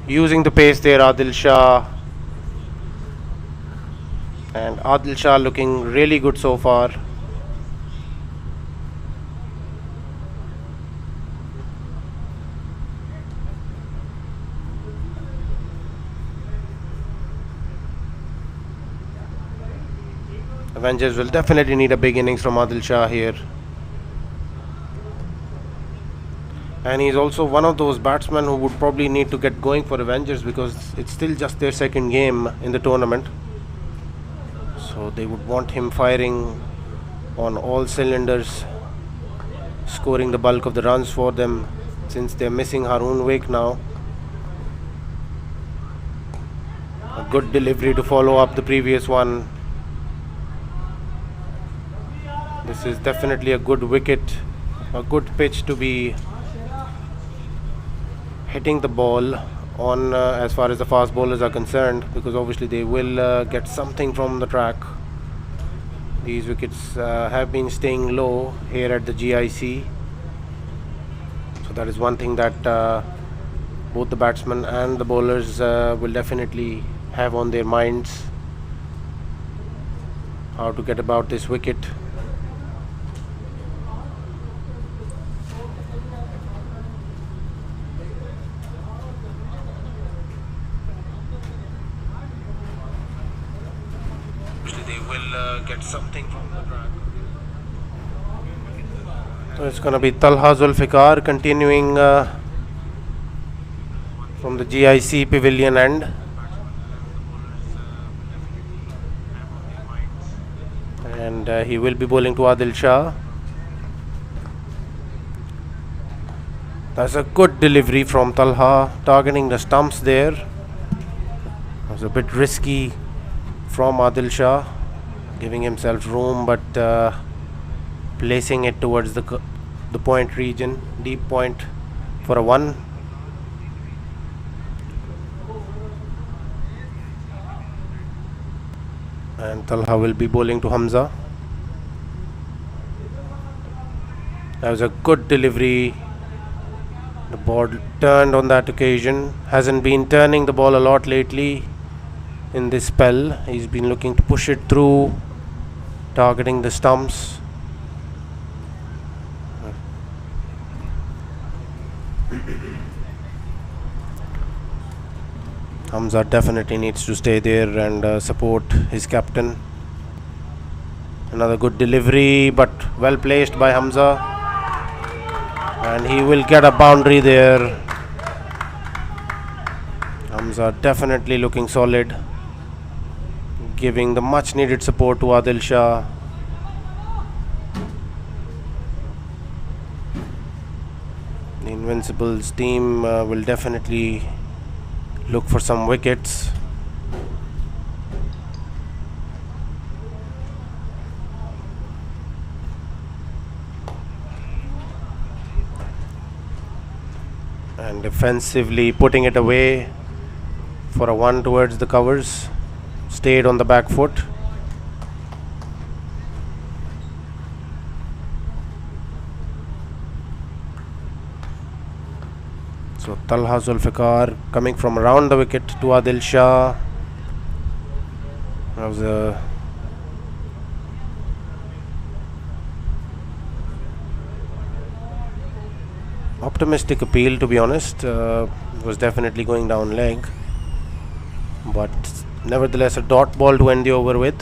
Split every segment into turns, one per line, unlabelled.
using the pace there, Adil Shah. And Adil Shah looking really good so far. Avengers will definitely need a big innings from Adil Shah here. And he's also one of those batsmen who would probably need to get going for Avengers, because it's still just their second game in the tournament. So they would want him firing on all cylinders, scoring the bulk of the runs for them, since they're missing Haroon Wake now. A good delivery to follow up the previous one. This is definitely a good wicket, a good pitch to be hitting the ball on as far as the fast bowlers are concerned, because obviously they will get something from the track. These wickets have been staying low here at the GIC, so that is one thing that both the batsmen and the bowlers will definitely have on their minds, how to get about this wicket. They will get something from the track. So it's going to be Talha Zulfikar continuing from the GIC pavilion end. And he will be bowling to Adil Shah. That's a good delivery from Talha, targeting the stumps there. It was a bit risky from Adil Shah, giving himself room, but placing it towards the point region, deep point for a one. And Talha will be bowling to Hamza. That was a good delivery. The ball turned on that occasion. Hasn't been turning the ball a lot lately in this spell. He's been looking to push it through, targeting the stumps. Hamza definitely needs to stay there and support his captain. Another good delivery, but well placed by Hamza, and he will get a boundary there. Hamza definitely looking solid, giving the much needed support to Adil Shah. The Invincibles team will definitely look for some wickets. And defensively putting it away for a one towards the covers. Stayed on the back foot. So Talha Zulfikar coming from around the wicket to Adil Shah. That was a optimistic appeal, to be honest. Was definitely going down leg, but nevertheless a dot ball to end the over with.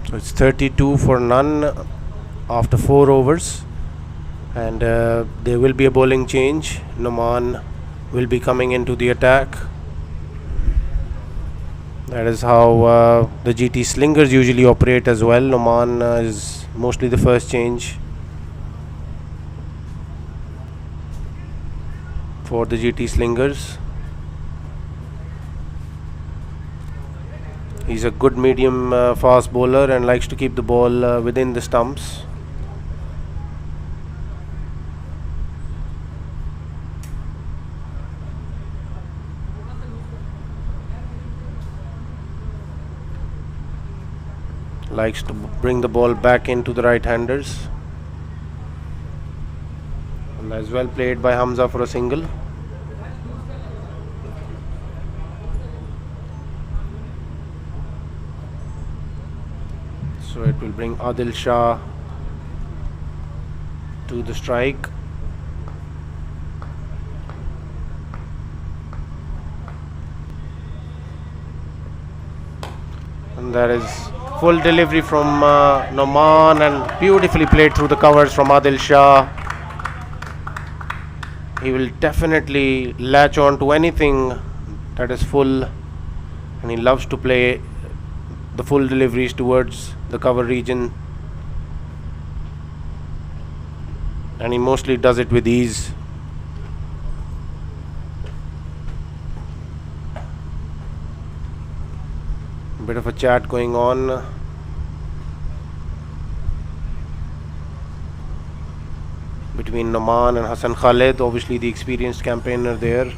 So it's 32 for none after 4 overs. And there will be a bowling change. Noman will be coming into the attack. That is how the GT slingers usually operate as well. Noman is mostly the first change for the GT slingers. He's a good medium fast bowler and likes to keep the ball within the stumps. Likes to bring the ball back into the right-handers. As well played by Hamza for a single. So it will bring Adil Shah to the strike. And there is full delivery from Noman, and beautifully played through the covers from Adil Shah. He will definitely latch on to anything that is full, and he loves to play the full deliveries towards the cover region, and he mostly does it with ease. Bit of a chat going on. Between Noman and Hassan Khalid, obviously the experienced campaigner there,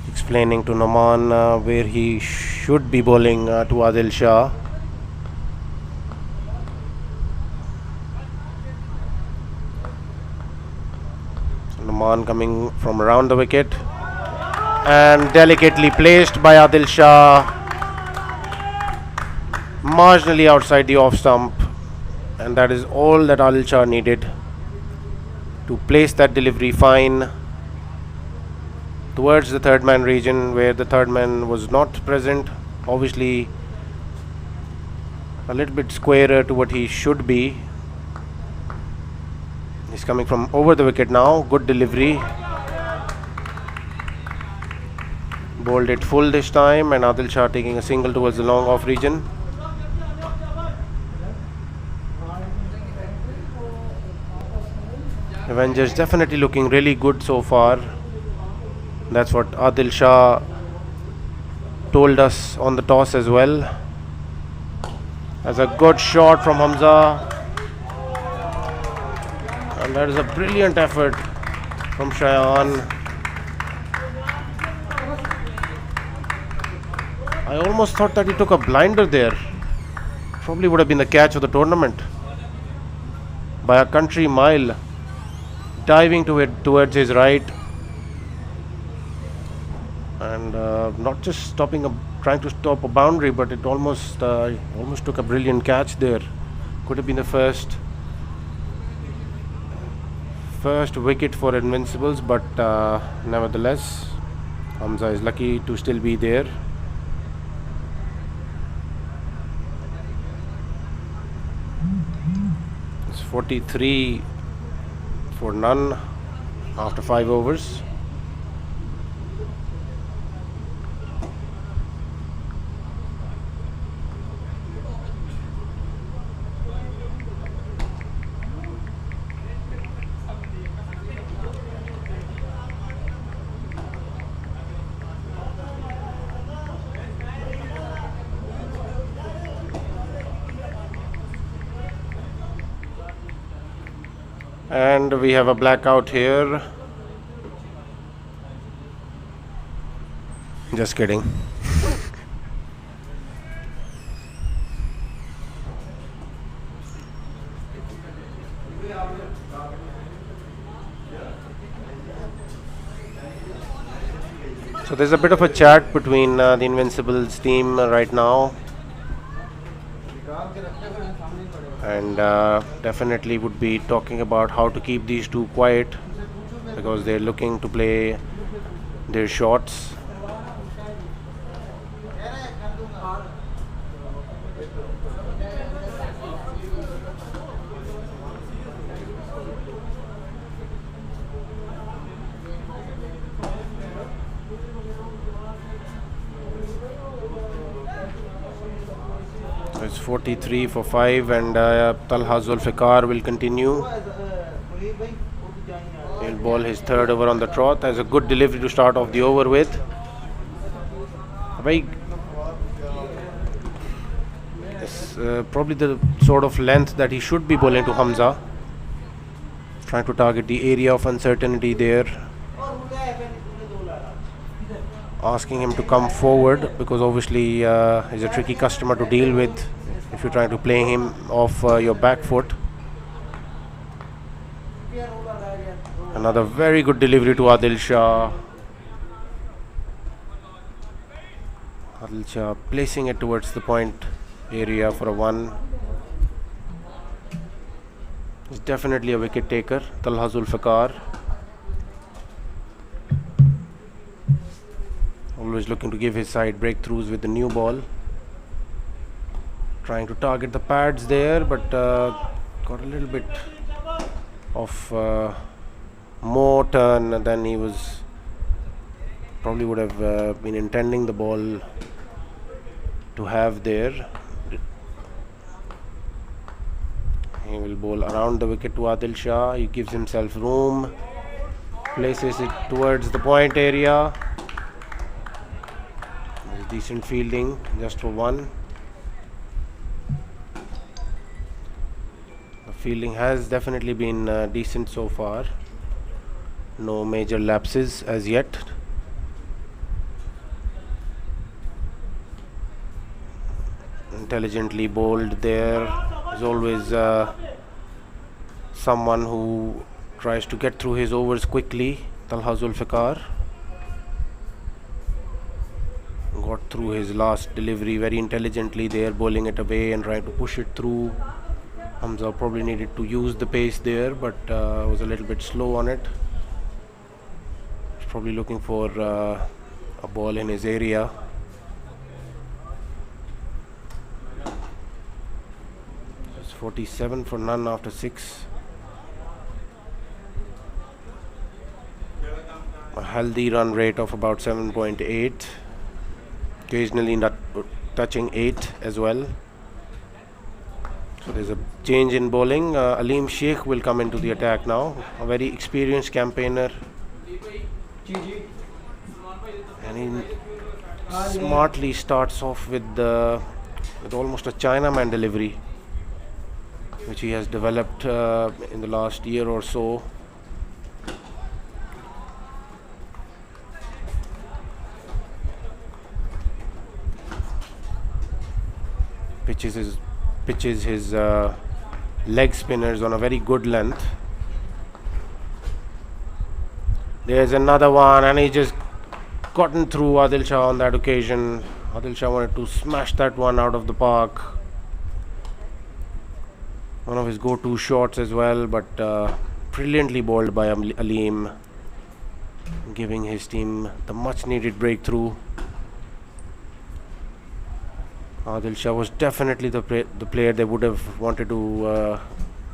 explaining to Noman where he should be bowling to Adil Shah. So Noman coming from around the wicket and delicately placed by Adil Shah, marginally outside the off stump, and that is all that Adil Shah needed to place that delivery fine towards the third man region, where the third man was not present. Obviously a little bit squarer to what he should be. He's coming from over the wicket now. Good delivery. Bowled it full this time, and Adil Shah taking a single towards the long off region. Avengers definitely looking really good so far. That's what Adil Shah told us on the toss as well. That's a good shot from Hamza, and that is a brilliant effort from Shayan. I almost thought that he took a blinder there. Probably would have been the catch of the tournament by a country mile. Diving to it towards his right, and not just trying to stop a boundary, but it almost took a brilliant catch there. Could have been the first wicket for Invincibles, but nevertheless, Hamza is lucky to still be there. It's 43 for none after 5 overs. And we have a blackout here. Just kidding. So there's a bit of a chat between the Invincibles team right now, and definitely would be talking about how to keep these two quiet, because they're looking to play their shots. It's 43 for 5, and Talha Zulfikar will continue. He'll bowl his third over on the trot. Has a good delivery to start off the over with. It's probably the sort of length that he should be bowling to Hamza, trying to target the area of uncertainty there, asking him to come forward, because obviously he's a tricky customer to deal with if you're trying to play him off your back foot. Another very good delivery to Adil Shah. Adil Shah placing it towards the point area for a 1. He's definitely a wicket taker, Talha Zulfikar. Always looking to give his side breakthroughs with the new ball. Trying to target the pads there, but got a little bit of more turn than he was probably would have been intending the ball to have there. He will bowl around the wicket to Adil Shah. He gives himself room, places it towards the point area. Decent fielding just for 1. The fielding has definitely been decent so far. No major lapses as yet. Intelligently bowled there. Is always someone who tries to get through his overs quickly. Talha Zulfikar got through his last delivery very intelligently there, bowling it away and trying to push it through. Hamza probably needed to use the pace there, but was a little bit slow on it. Probably looking for a ball in his area. It's 47 for none after 6. A healthy run rate of about 7.8. Occasionally not touching 8 as well. So there's a change in bowling. Aleem Sheikh will come into the attack now. A very experienced campaigner. And he smartly starts off with almost a Chinaman delivery, which he has developed in the last year or so. Pitches his leg spinners on a very good length. There's another one, and he just gotten through Adil Shah on that occasion. Adil Shah wanted to smash that one out of the park. One of his go-to shots as well, but brilliantly bowled by Aleem, giving his team the much-needed breakthrough. Adil Shah was definitely the player they would have wanted to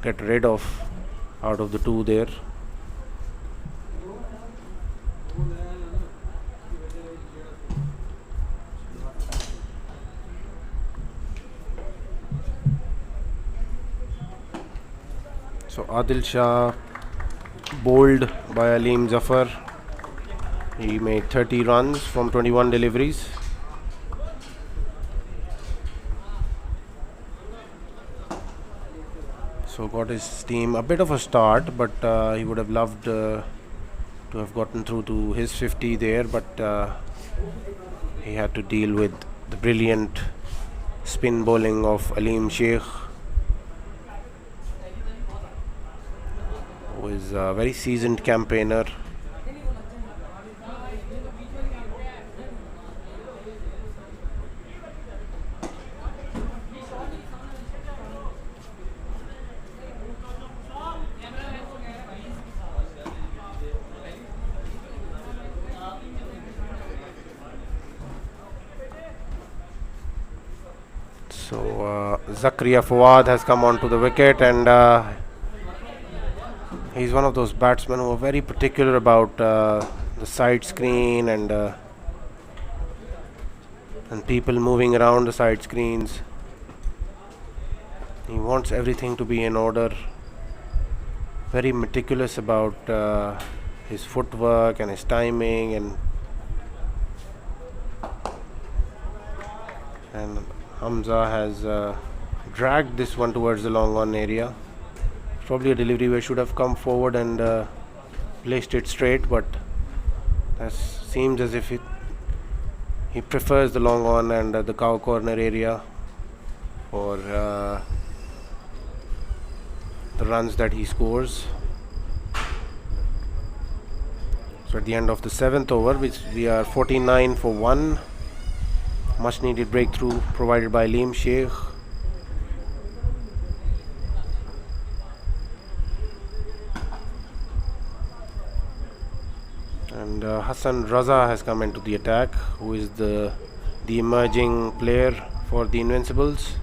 get rid of out of the two there. So Adil Shah bowled by Aleem Zafar. He made 30 runs from 21 deliveries. So got his team a bit of a start, but he would have loved to have gotten through to his 50 there, but he had to deal with the brilliant spin bowling of Aleem Sheikh, who is a very seasoned campaigner. So Zakaria Fawad has come onto the wicket, and he's one of those batsmen who are very particular about the side screen and people moving around the side screens. He wants everything to be in order. Very meticulous about his footwork and his timing, and Hamza has dragged this one towards the long on area. Probably a delivery where should have come forward and placed it straight, but that seems as if he prefers the long on and the cow corner area for the runs that he scores. So at the end of the 7th over, which we are 49 for 1. Much needed breakthrough provided by Aleem Sheikh. And Hassan Raza has come into the attack, who is the emerging player for the Invincibles.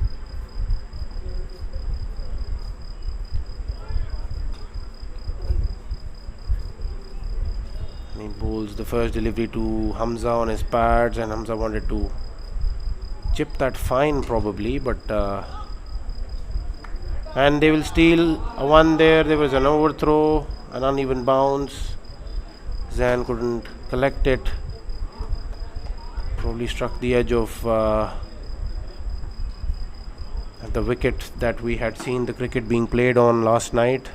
And he bowls the first delivery to Hamza on his pads, and Hamza wanted to chip that fine probably, but and they will steal a one there. There was an overthrow, an uneven bounce. Zan couldn't collect it. Probably struck the edge of the wicket that we had seen the cricket being played on last night.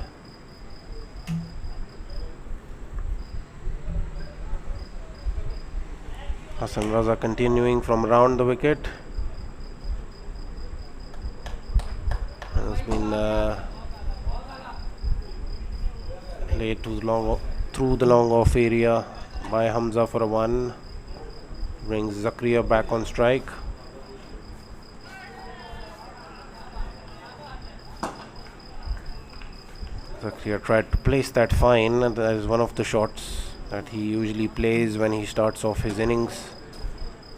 Hassan Raza continuing from around the wicket. Has been played through the long off area by Hamza for a 1. Brings Zakaria back on strike. Zakaria tried to place that fine, and that is one of the shots that he usually plays when he starts off his innings,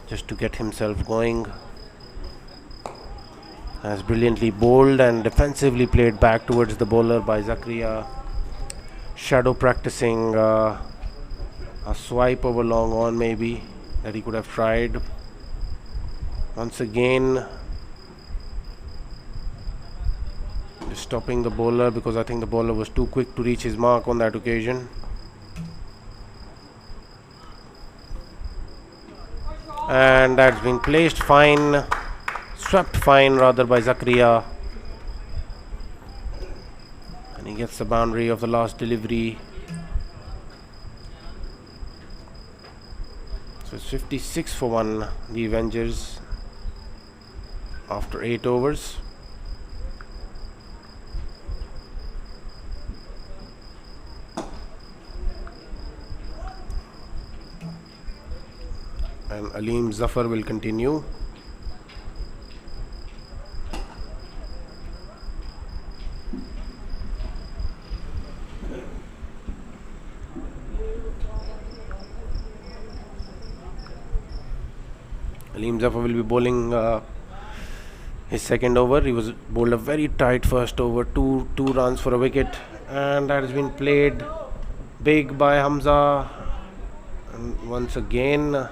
just to get himself going. Has brilliantly bowled and defensively played back towards the bowler by Zakaria. Shadow practicing a swipe over long on maybe that he could have tried. Once again stopping the bowler, because I think the bowler was too quick to reach his mark on that occasion. And that's been placed fine, swept fine rather by Zakaria, and he gets the boundary of the last delivery. So it's 56 for 1, the Avengers, after 8 overs. And Aleem Zafar will continue. Aleem Zafar will be bowling his second over. He was bowled a very tight first over, two runs for a wicket, and that has been played big by Hamza. And once again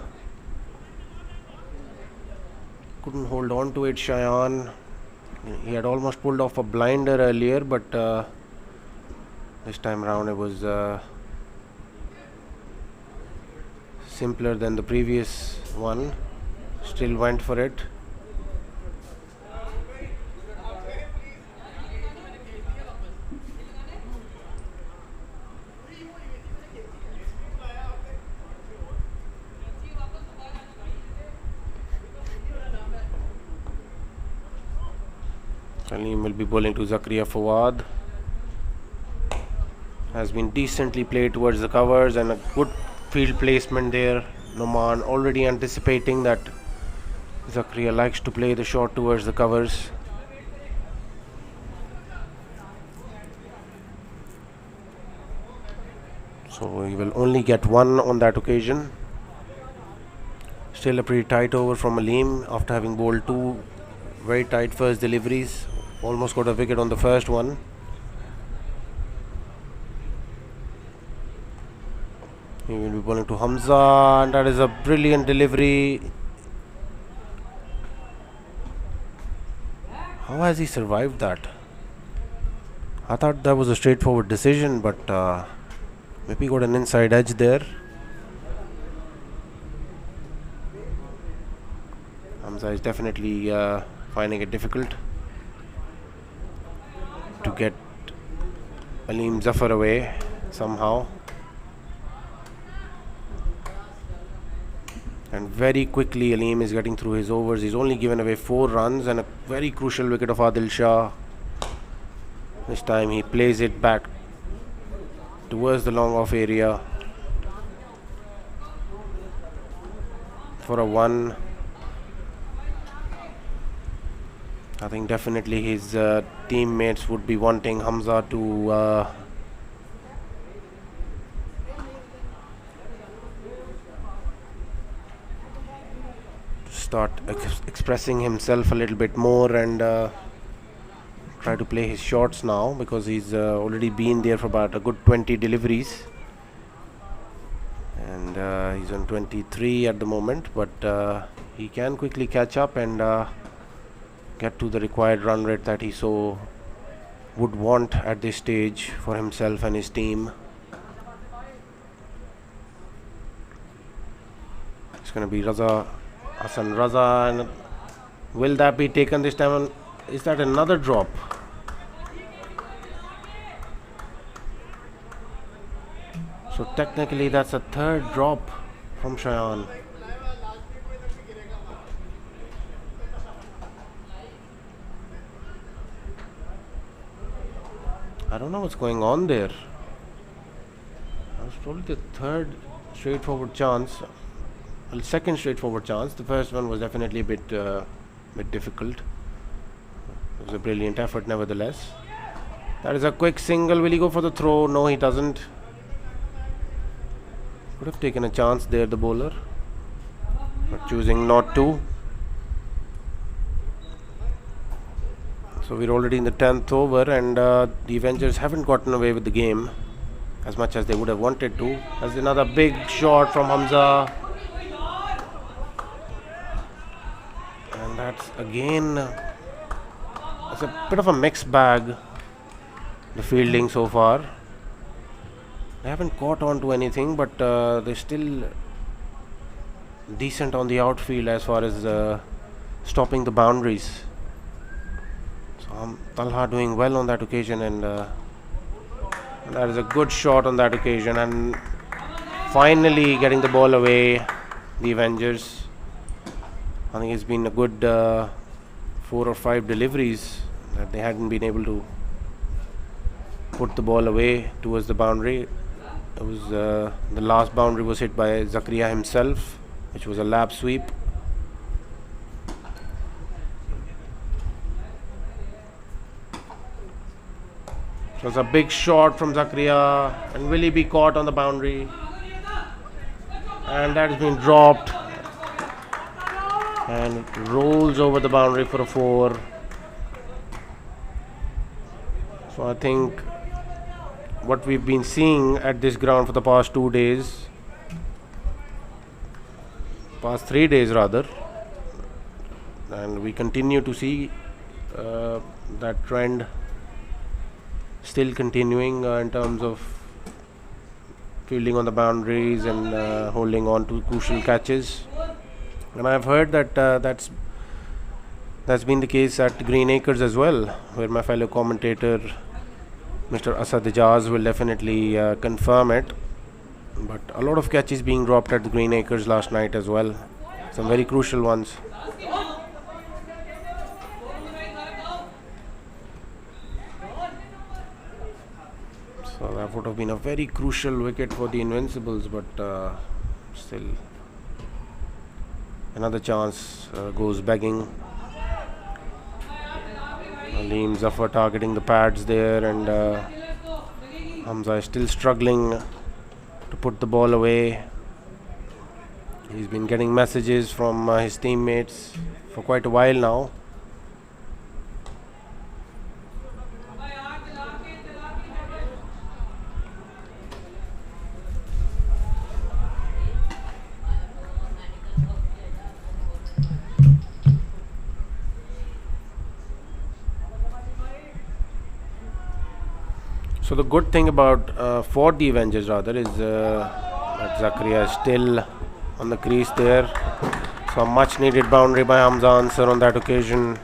couldn't hold on to it, Shayan. He had almost pulled off a blinder earlier, but this time round it was simpler than the previous one. Still went for it. Aleem will be bowling to Zakaria Fawad. Has been decently played towards the covers, and a good field placement there. Noman already anticipating that Zakaria likes to play the shot towards the covers. So he will only get 1 on that occasion. Still a pretty tight over from Aleem after having bowled 2 very tight first deliveries. Almost got a wicket on the first one. He will be bowling to Hamza, and that is a brilliant delivery. How has he survived that? I thought that was a straightforward decision, but maybe got an inside edge there. Hamza is definitely finding it difficult to get Aleem Zafar away somehow. And very quickly Aleem is getting through his overs. He's only given away 4 runs and a very crucial wicket of Adil Shah. This time he plays it back towards the long off area. for a 1. I think definitely his teammates would be wanting Hamza to start expressing himself a little bit more and try to play his shots now, because he's already been there for about a good 20 deliveries, and he's on 23 at the moment, but he can quickly catch up and get to the required run rate that he so would want at this stage for himself and his team. It's going to be Hassan Raza, and will that be taken this time? Is that another drop? So technically that's a third drop from Shayan. I don't know what's going on there. That was probably the third straightforward chance. Well, second straightforward chance. The first one was definitely a bit difficult. It was a brilliant effort nevertheless. That is a quick single. Will he go for the throw? No, he doesn't. Could have taken a chance there, the bowler, but choosing not to. So we're already in the 10th over, and the Avengers haven't gotten away with the game as much as they would have wanted to. There's another big shot from Hamza, and that's again it's a bit of a mixed bag, the fielding so far. They haven't caught on to anything, but they're still decent on the outfield as far as stopping the boundaries. So Talha doing well on that occasion, and that is a good shot on that occasion, and finally getting the ball away, the Avengers. I think it's been a good 4 or 5 deliveries that they hadn't been able to put the ball away towards the boundary. It was the last boundary was hit by Zakaria himself, which was a lap sweep. So it's a big shot from Zakaria, and will he be caught on the boundary? And that has been dropped, and it rolls over the boundary for a 4. So I think what we've been seeing at this ground for the past 2 days, past 3 days rather, and we continue to see that trend still continuing in terms of fielding on the boundaries and holding on to crucial catches. And I've heard that that's been the case at Green Acres as well, where my fellow commentator Mr. Asad Ijaz will definitely confirm it. But a lot of catches being dropped at the Green Acres last night as well, some very crucial ones. So that would have been a very crucial wicket for the Invincibles, but still another chance goes begging. Aleem Zafar targeting the pads there, and Hamza is still struggling to put the ball away. He's been getting messages from his teammates for quite a while now. So the good thing about for the Avengers rather is that Zakaria is still on the crease there. So a much needed boundary by Hamza Ansar on that occasion.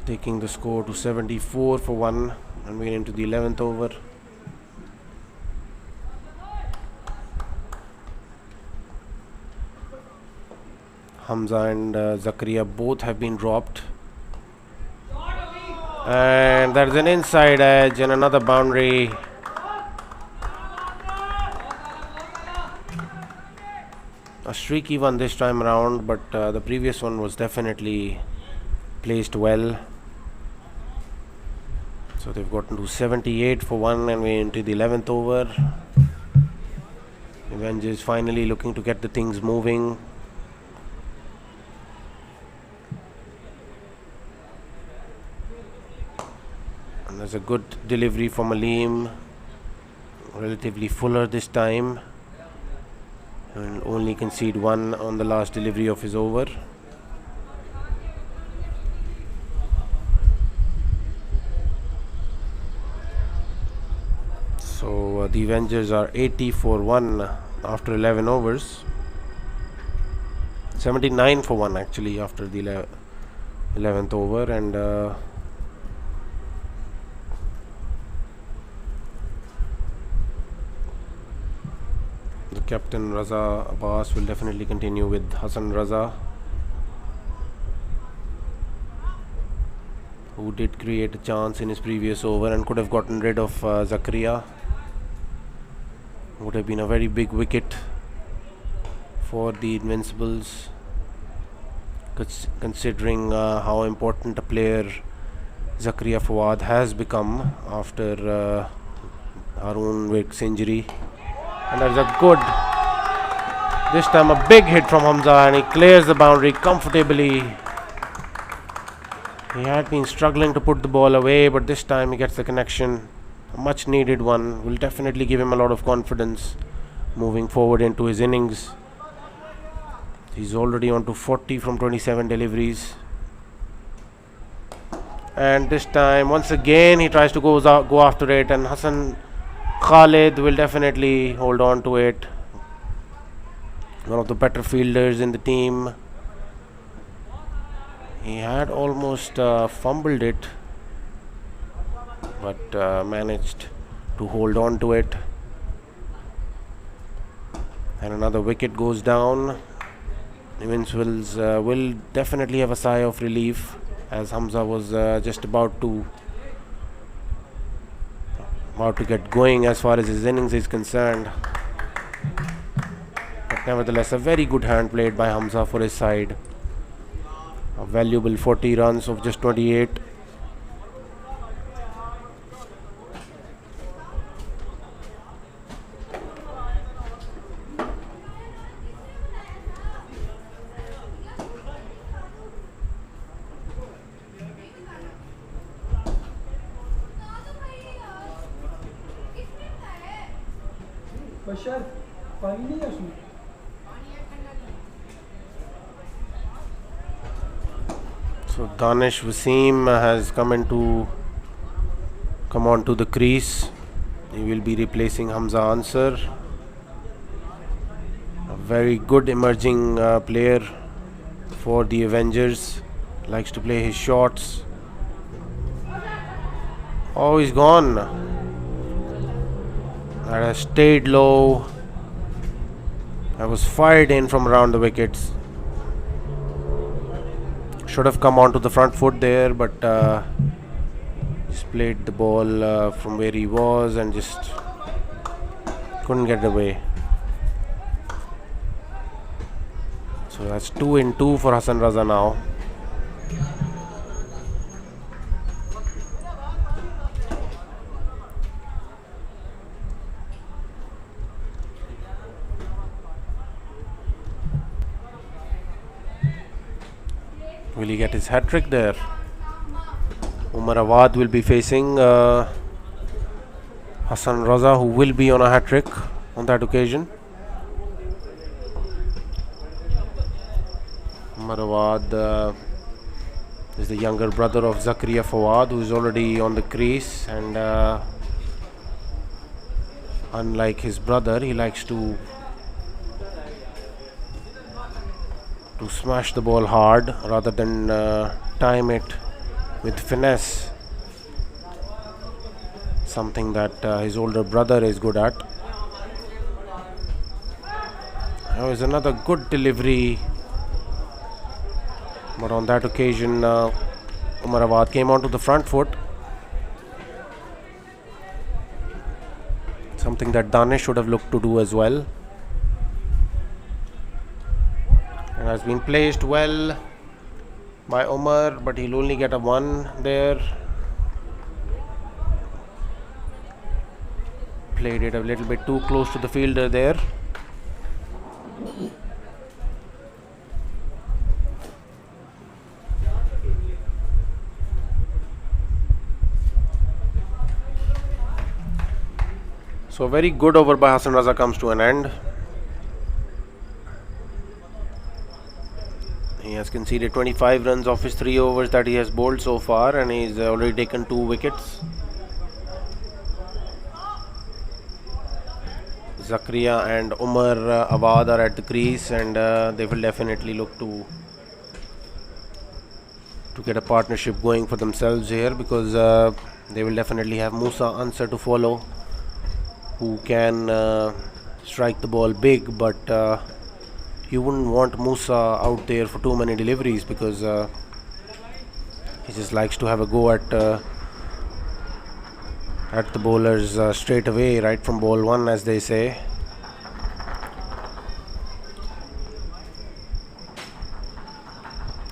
Taking the score to 74 for 1, and we're into the 11th over. Hamza and Zakaria both have been dropped, And there's an inside edge and another boundary. A streaky one this time around, but the previous one was definitely placed well. So they've gotten to 78 for 1 and we're into the 11th over. Avengers finally looking to get the things moving. And there's a good delivery from Aleem. Relatively fuller this time. And only concede 1 on the last delivery of his over. So the Avengers are 80 for 1 after 11 overs. 79 for 1 actually after the 11th over, and the captain Raza Abbas will definitely continue with Hassan Raza, who did create a chance in his previous over and could have gotten rid of Zakaria. Would have been a very big wicket for the Invincibles, considering how important a player Zakaria Fawad has become after Haroon Wick's injury. And there's a good, this time a big hit from Hamza, and he clears the boundary comfortably. He had been struggling to put the ball away, but this time he gets the connection. A much needed one. Will definitely give him a lot of confidence moving forward into his innings. He's already on to 40 from 27 deliveries. And this time, once again, he tries to go after it, and Hassan Khalid will definitely hold on to it. One of the better fielders in the team. He had almost fumbled it, but managed to hold on to it. And another wicket goes down. Invincibles will definitely have a sigh of relief, as Hamza was just about to get going as far as his innings is concerned. But nevertheless, a very good hand played by Hamza for his side. A valuable 40 runs of just 28. So Danish Wasim has come on to the crease. He will be replacing Hamza Ansar, a very good emerging player for the Avengers. Likes to play his shots. Oh, he's gone. That has stayed low. That was fired in from around the wickets. Should have come onto the front foot there, but just played the ball from where he was and just couldn't get away. So that's 2 in 2 for Hassan Raza now. Will he get his hat-trick there? Umar Awad will be facing Hassan Raza, who will be on a hat-trick on that occasion. Umar Awad is the younger brother of Zakaria Fawad, who is already on the crease, and unlike his brother, he likes to smash the ball hard rather than time it with finesse, something that his older brother is good at. There was another good delivery, but on that occasion Umar Awad came onto the front foot something that Danish should have looked to do as well. And has been placed well by Umar, but he'll only get a 1 there. Played it a little bit too close to the fielder there. So a very good over by Hassan Raza comes to an end. He has conceded 25 runs off his 3 overs that he has bowled so far, and he's already taken 2 wickets. Zakaria and Umar Awad are at the crease, and they will definitely look to get a partnership going for themselves here, because they will definitely have Musa Ansar to follow, who can strike the ball big, but you wouldn't want Musa out there for too many deliveries, because he just likes to have a go at the bowlers straight away, right from ball 1, as they say.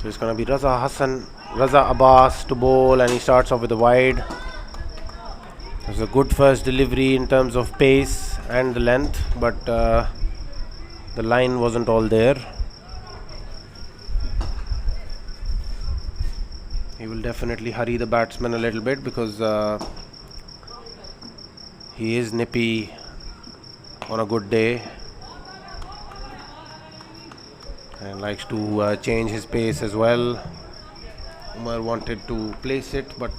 So it's going to be Raza Abbas to bowl, and he starts off with a wide. It was a good first delivery in terms of pace and the length, but the line wasn't all there. He will definitely hurry the batsman a little bit, because he is nippy on a good day and likes to change his pace as well. Umar wanted to place it, but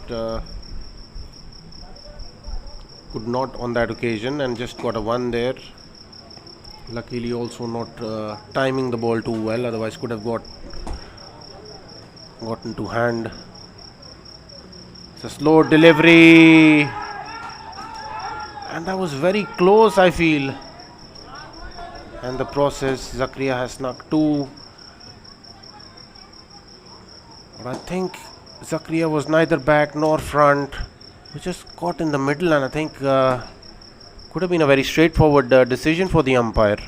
could not on that occasion, and just got a 1 there. Luckily also not timing the ball too well, otherwise could have gotten to hand. It's a slow delivery, and that was very close, I feel. And the process, Zakaria has snuck 2. But I think Zakaria was neither back nor front. We just caught in the middle, and I think could have been a very straightforward decision for the umpire.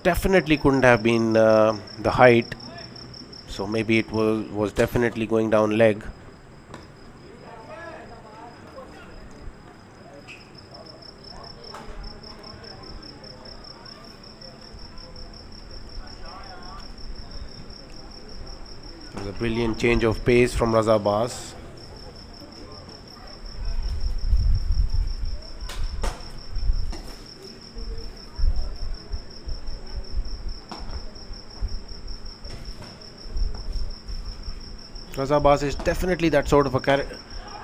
Definitely couldn't have been the height, so maybe it was definitely going down leg. It was a brilliant change of pace from Raza Abbas. Raza Abbas is definitely that sort of a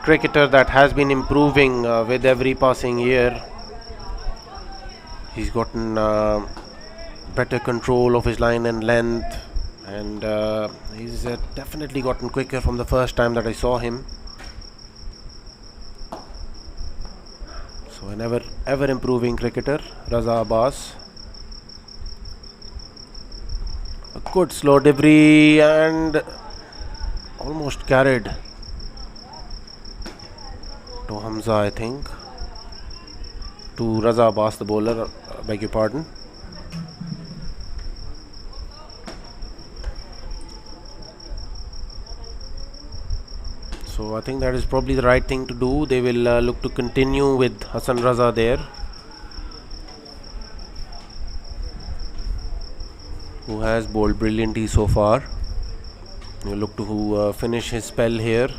cricketer that has been improving with every passing year. He's gotten better control of his line and length, and he's definitely gotten quicker from the first time that I saw him. So an ever improving cricketer, Raza Abbas. A good slow delivery, and almost carried to Hamza, I think. To Raza Abbas, the bowler, beg your pardon. So I think that is probably the right thing to do. They will look to continue with Hassan Raza there, who has bowled brilliantly so far. You look to finish his spell here.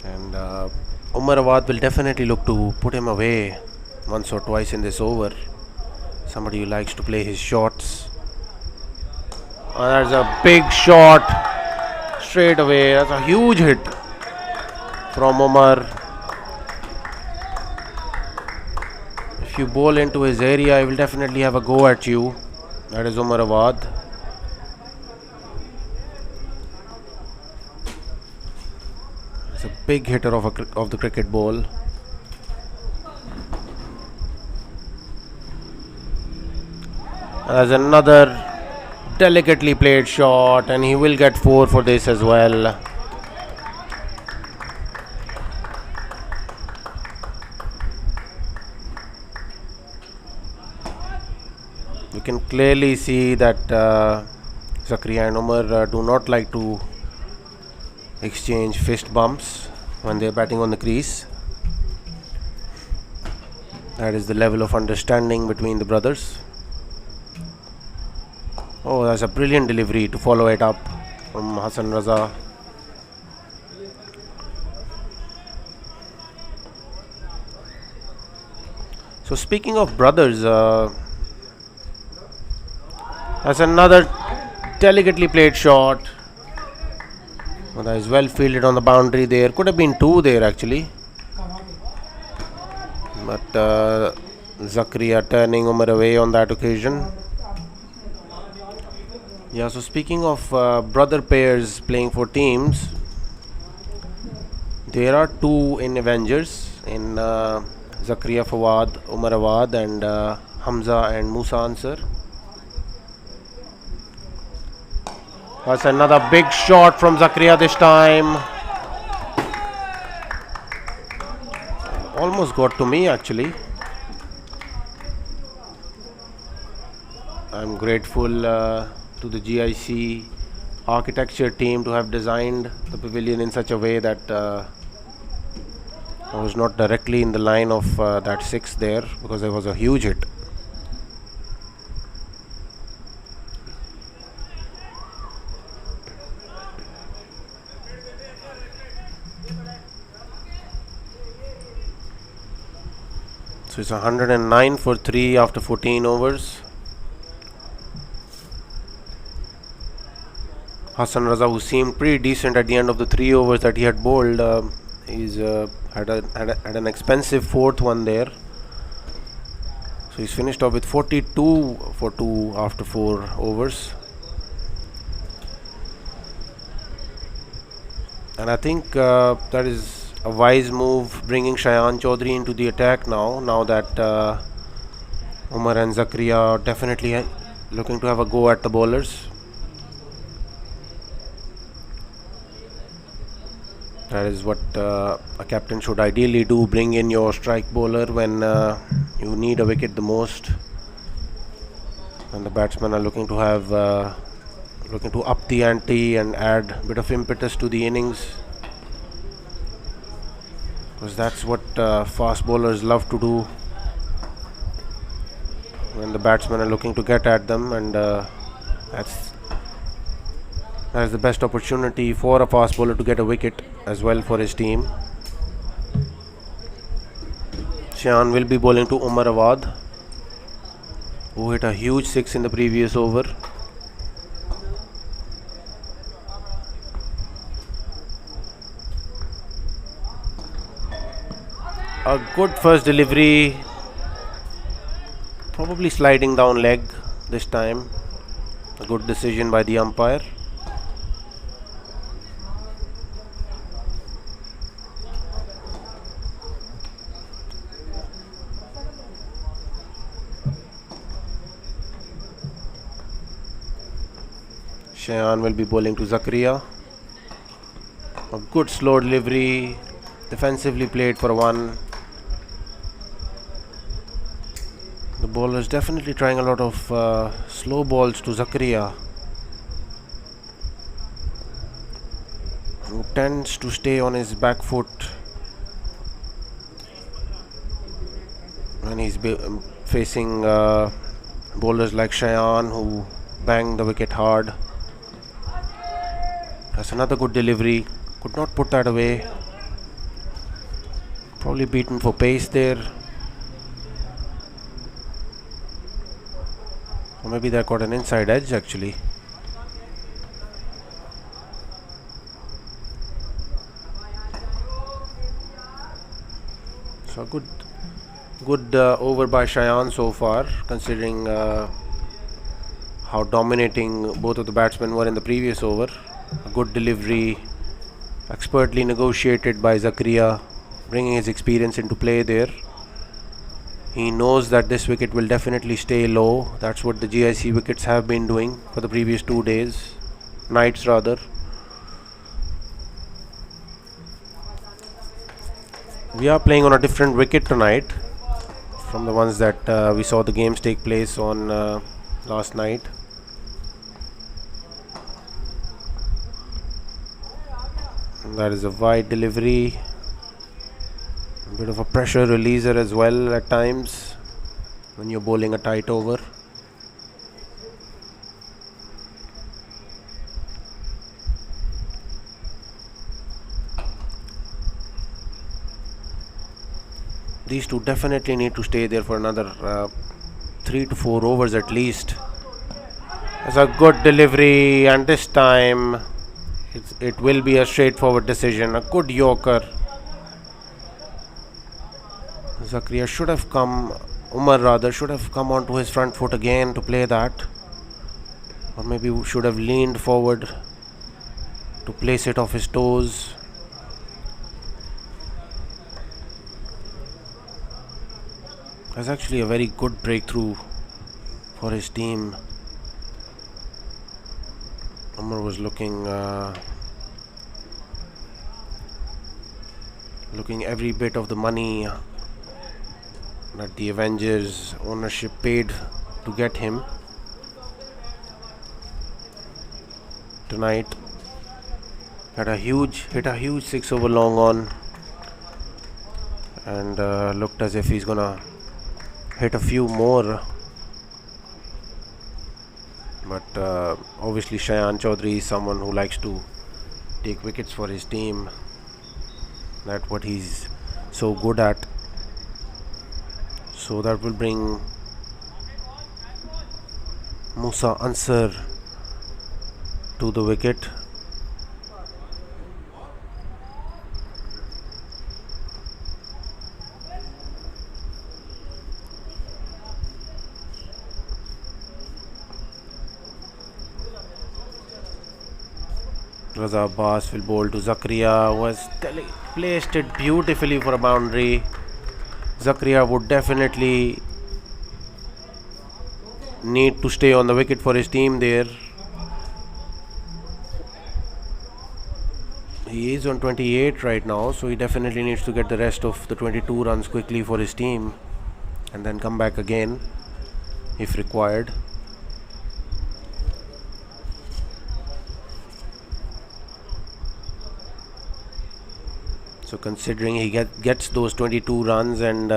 And Umar Awad will definitely look to put him away once or twice in this over. Somebody who likes to play his shots. That's a big shot straight away. That's a huge hit from Umar. If you bowl into his area, he will definitely have a go at you. That is Umar Awad. It's a big hitter of the cricket ball. As another delicately played shot, and he will get 4 for this as well. You can clearly see that Zakaria and Umar do not like to exchange fist bumps when they are batting on the crease. That is the level of understanding between the brothers. Oh, that's a brilliant delivery to follow it up from Hassan Raza. So speaking of brothers, that's another delicately played shot. Well, that is well fielded on the boundary there. Could have been 2 there actually. But Zakaria turning Umar away on that occasion. Yeah, so speaking of brother pairs playing for teams, there are 2 in Avengers, in Zakaria Fawad, Umar Awad, and Hamza and Musa Ansar. That's another big shot from Zakaria this time. Almost got to me actually. I'm grateful to the GIC architecture team to have designed the pavilion in such a way that I was not directly in the line of that 6 there, because there was a huge hit. So it's 109 for 3 after 14 overs. Hassan Raza, who seemed pretty decent at the end of the 3 overs that he had bowled, he's had an expensive 4th one there. So he's finished off with 42 for 2 after 4 overs. And I think that is a wise move, bringing Shayan Chaudhary into the attack now that Umar and Zakaria are definitely looking to have a go at the bowlers. That is what a captain should ideally do, bring in your strike bowler when you need a wicket the most, and the batsmen are looking to up the ante and add a bit of impetus to the innings, because that's what fast bowlers love to do when the batsmen are looking to get at them, and that's the best opportunity for a fast bowler to get a wicket as well for his team. Shayan will be bowling to Umar Awad, who hit a huge 6 in the previous over. A good first delivery, probably sliding down leg this time. A good decision by the umpire. Shayan will be bowling to Zakaria. A good slow delivery, defensively played for 1. The bowler is definitely trying a lot of slow balls to Zakaria, who tends to stay on his back foot when he's facing bowlers like Shayan, who bang the wicket hard. That's another good delivery. Could not put that away. Probably beaten for pace there. Or maybe that got an inside edge actually. So good over by Shayan so far, considering how dominating both of the batsmen were in the previous over. A good delivery, expertly negotiated by Zakaria, bringing his experience into play there. He knows that this wicket will definitely stay low. That's what the GIC wickets have been doing for the previous 2 days, nights rather. We are playing on a different wicket tonight from the ones that we saw the games take place on last night. And that is a wide delivery, a bit of a pressure releaser as well at times when you're bowling a tight over. These two definitely need to stay there for another 3 to 4 overs at least. It's a good delivery, and this time it will be a straightforward decision. A good Yorker. Zakaria should have come, Umar rather, should have come onto his front foot again to play that. Or maybe should have leaned forward to place it off his toes. That's actually a very good breakthrough for his team. Umar was looking every bit of the money that the Avengers ownership paid to get him tonight. Hit a huge 6 over long on, and looked as if he's gonna hit a few more. But obviously Shayan Chaudhary is someone who likes to take wickets for his team. That's what he's so good at. So that will bring Musa Ansar to the wicket. Raza Abbas will bowl to Zakaria, who has placed it beautifully for a boundary. Zakaria would definitely need to stay on the wicket for his team there. He is on 28 right now, so he definitely needs to get the rest of the 22 runs quickly for his team and then come back again if required. So considering he gets those 22 runs and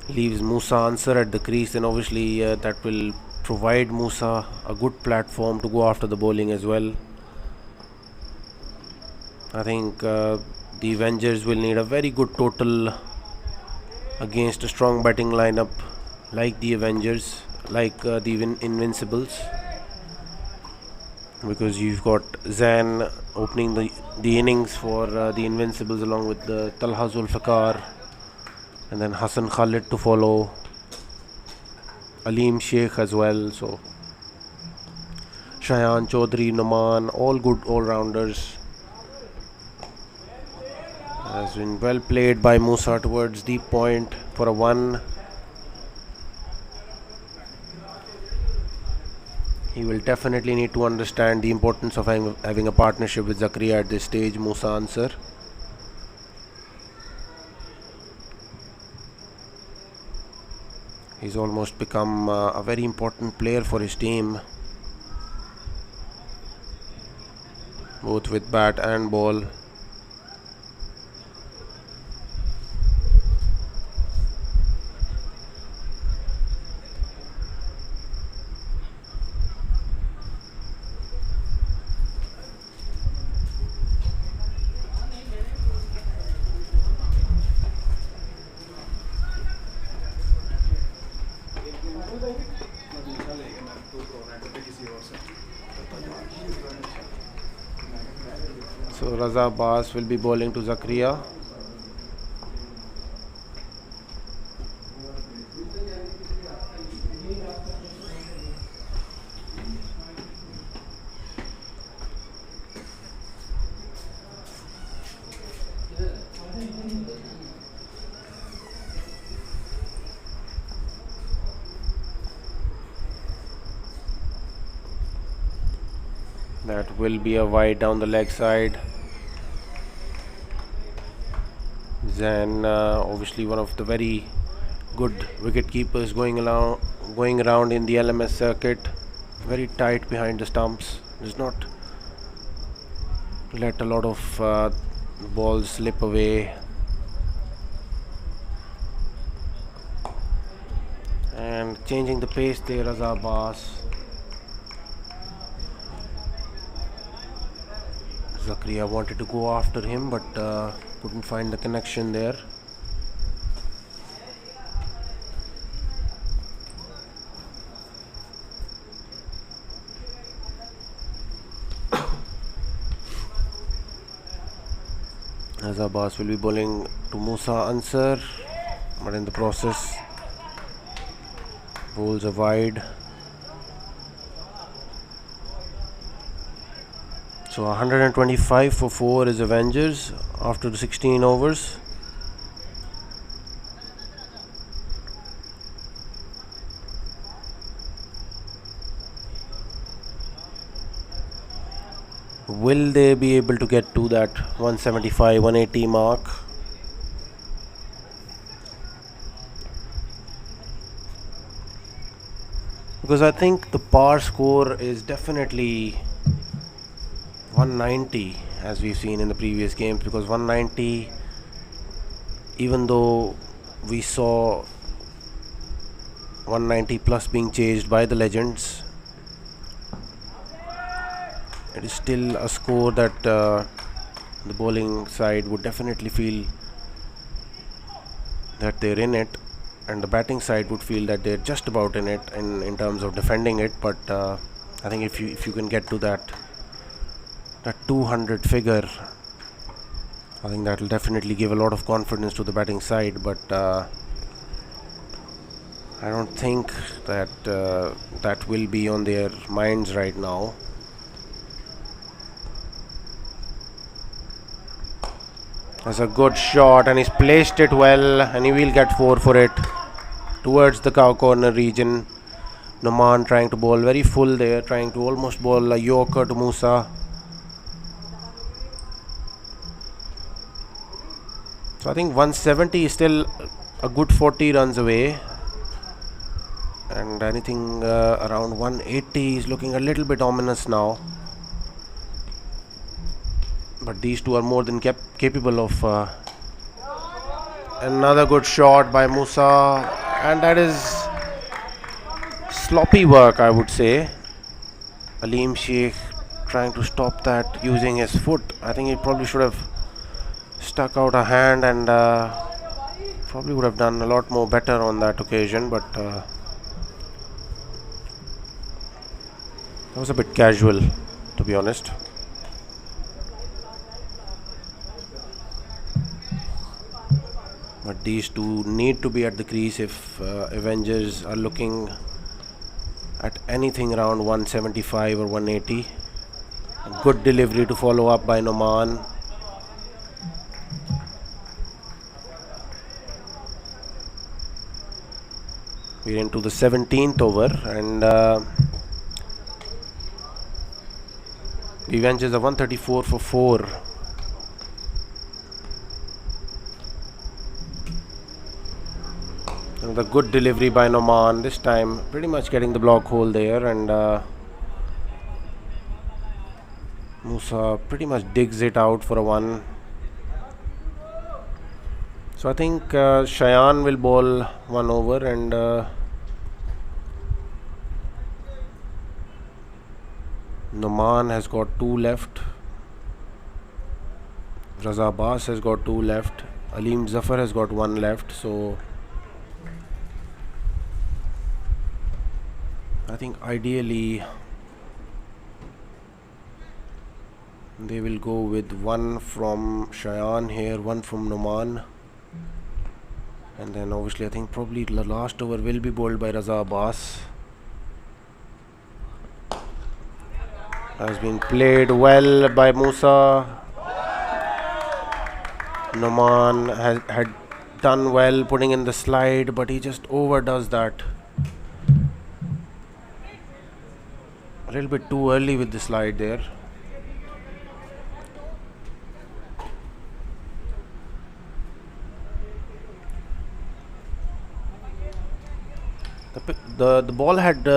leaves Musa Ansar at the crease, then obviously that will provide Musa a good platform to go after the bowling as well. I think the Avengers will need a very good total against a strong batting lineup like the Avengers, like the Invincibles, because you've got Zain opening the innings for the Invincibles along with the Talha Zulfikar, and then Hassan Khalid to follow, Aleem Sheikh as well. So Shayan Chaudhary, Noman, all good all-rounders. Has been well played by Musa towards deep point for a 1. He will definitely need to understand the importance of having a partnership with Zakaria at this stage, Musa Ansar. He's almost become a very important player for his team, both with bat and ball. So Raza Abbas will be bowling to Zakaria. That will be a wide down the leg side. Then obviously one of the very good wicket keepers going around in the LMS circuit. Very tight behind the stumps. Does not let a lot of balls slip away. And changing the pace there, Raza Abbas. Zakaria wanted to go after him, but couldn't find the connection there. Raza Abbas will be bowling to Musa Ansar, but in the process bowls are wide. So 125 for 4 is Avengers after the 16 overs. Will they be able to get to that 175, 180 mark? Because I think the par score is definitely 190 as we've seen in the previous games, because 190, even though we saw 190 plus being chased by the legends, it is still a score that the bowling side would definitely feel that they're in it, and the batting side would feel that they're just about in it in terms of defending it. But I think if you can get to that 200 figure, I think that will definitely give a lot of confidence to the batting side. But I don't think that that will be on their minds right now. That's a good shot, and he's placed it well, and he will get 4 for it towards the cow corner region. Noman trying to bowl very full there, trying to almost bowl a yorker to Musa. So I think 170 is still a good 40 runs away, and anything around 180 is looking a little bit ominous now. But these two are more than capable of another good shot by Musa, and that is sloppy work, I would say. Aleem Sheikh trying to stop that using his foot. I think he probably should have stuck out a hand, and probably would have done a lot more better on that occasion, but that was a bit casual, to be honest. But these two need to be at the crease if Avengers are looking at anything around 175 or 180. A good delivery to follow up by Noman. We're into the 17th over, and the Avengers are 134 for 4. The good delivery by Noman, this time pretty much getting the block hole there, and Musa pretty much digs it out for a 1. So I think Shayan will bowl 1 over, and Noman has got 2 left. Raza Abbas has got 2 left. Aleem Zafar has got 1 left. So I think ideally they will go with 1 from Shayan here, 1 from Noman, and then obviously I think probably the last over will be bowled by Raza Abbas. Has been played well by Musa. Noman had done well putting in the slide, but he just overdoes that. A little bit too early with the slide there. The ball hadn't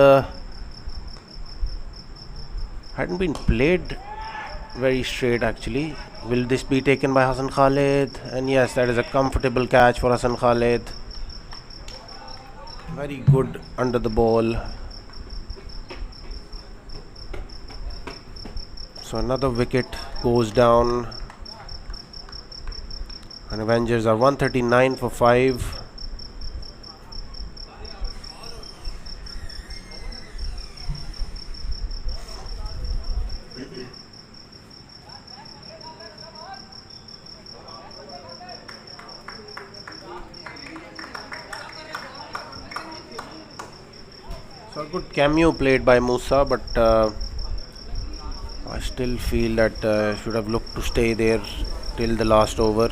been played very straight actually. Will this be taken by Hassan Khalid? And yes, that is a comfortable catch for Hassan Khalid. Very good under the ball. So another wicket goes down. And Avengers are 139 for 5. So a good cameo played by Musa, but I still feel that should have looked to stay there till the last over.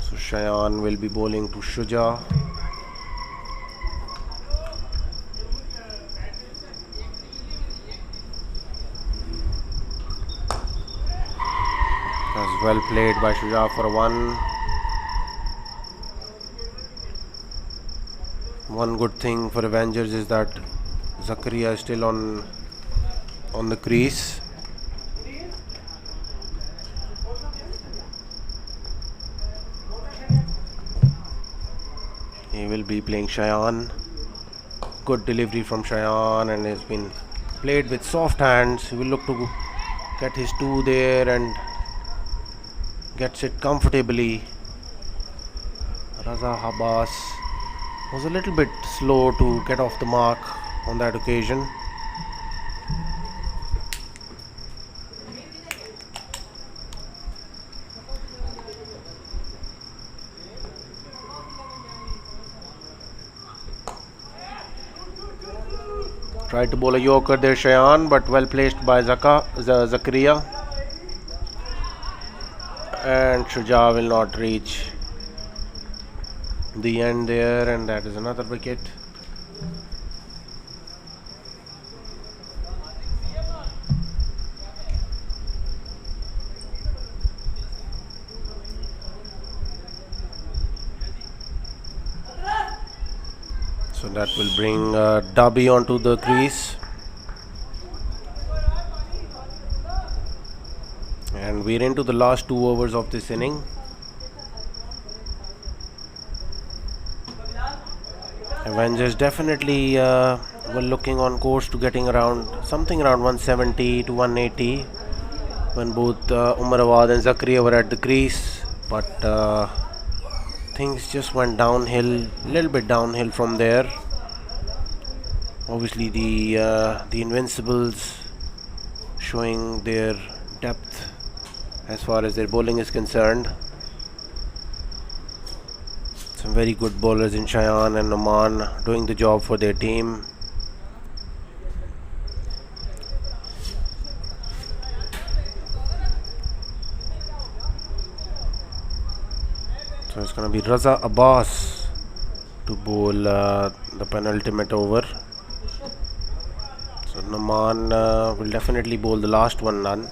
So Shayan will be bowling to Shuja. That's well played by Shuja for a 1. One good thing for Avengers is that Zakaria is still on the crease. He will be playing Shayan. Good delivery from Shayan, and has been played with soft hands. He will look to get his 2 there and gets it comfortably. Raza Habas was a little bit slow to get off the mark on that occasion. Tried to bowl a yorker there, Shayan, but well placed by Zakaria. And Shuja will not reach the end there, and that is another wicket. So that will bring Dabi onto the crease. And we're into the last 2 overs of this inning. Avengers definitely were looking on course to getting around something around 170 to 180 when both Umar Awad and Zakaria were at the crease, but things just went downhill, a little bit downhill from there. Obviously the Invincibles showing their depth as far as their bowling is concerned. Some very good bowlers in Shayan and Oman doing the job for their team. So it's going to be Raza Abbas to bowl the penultimate over. So Naman will definitely bowl the last one none.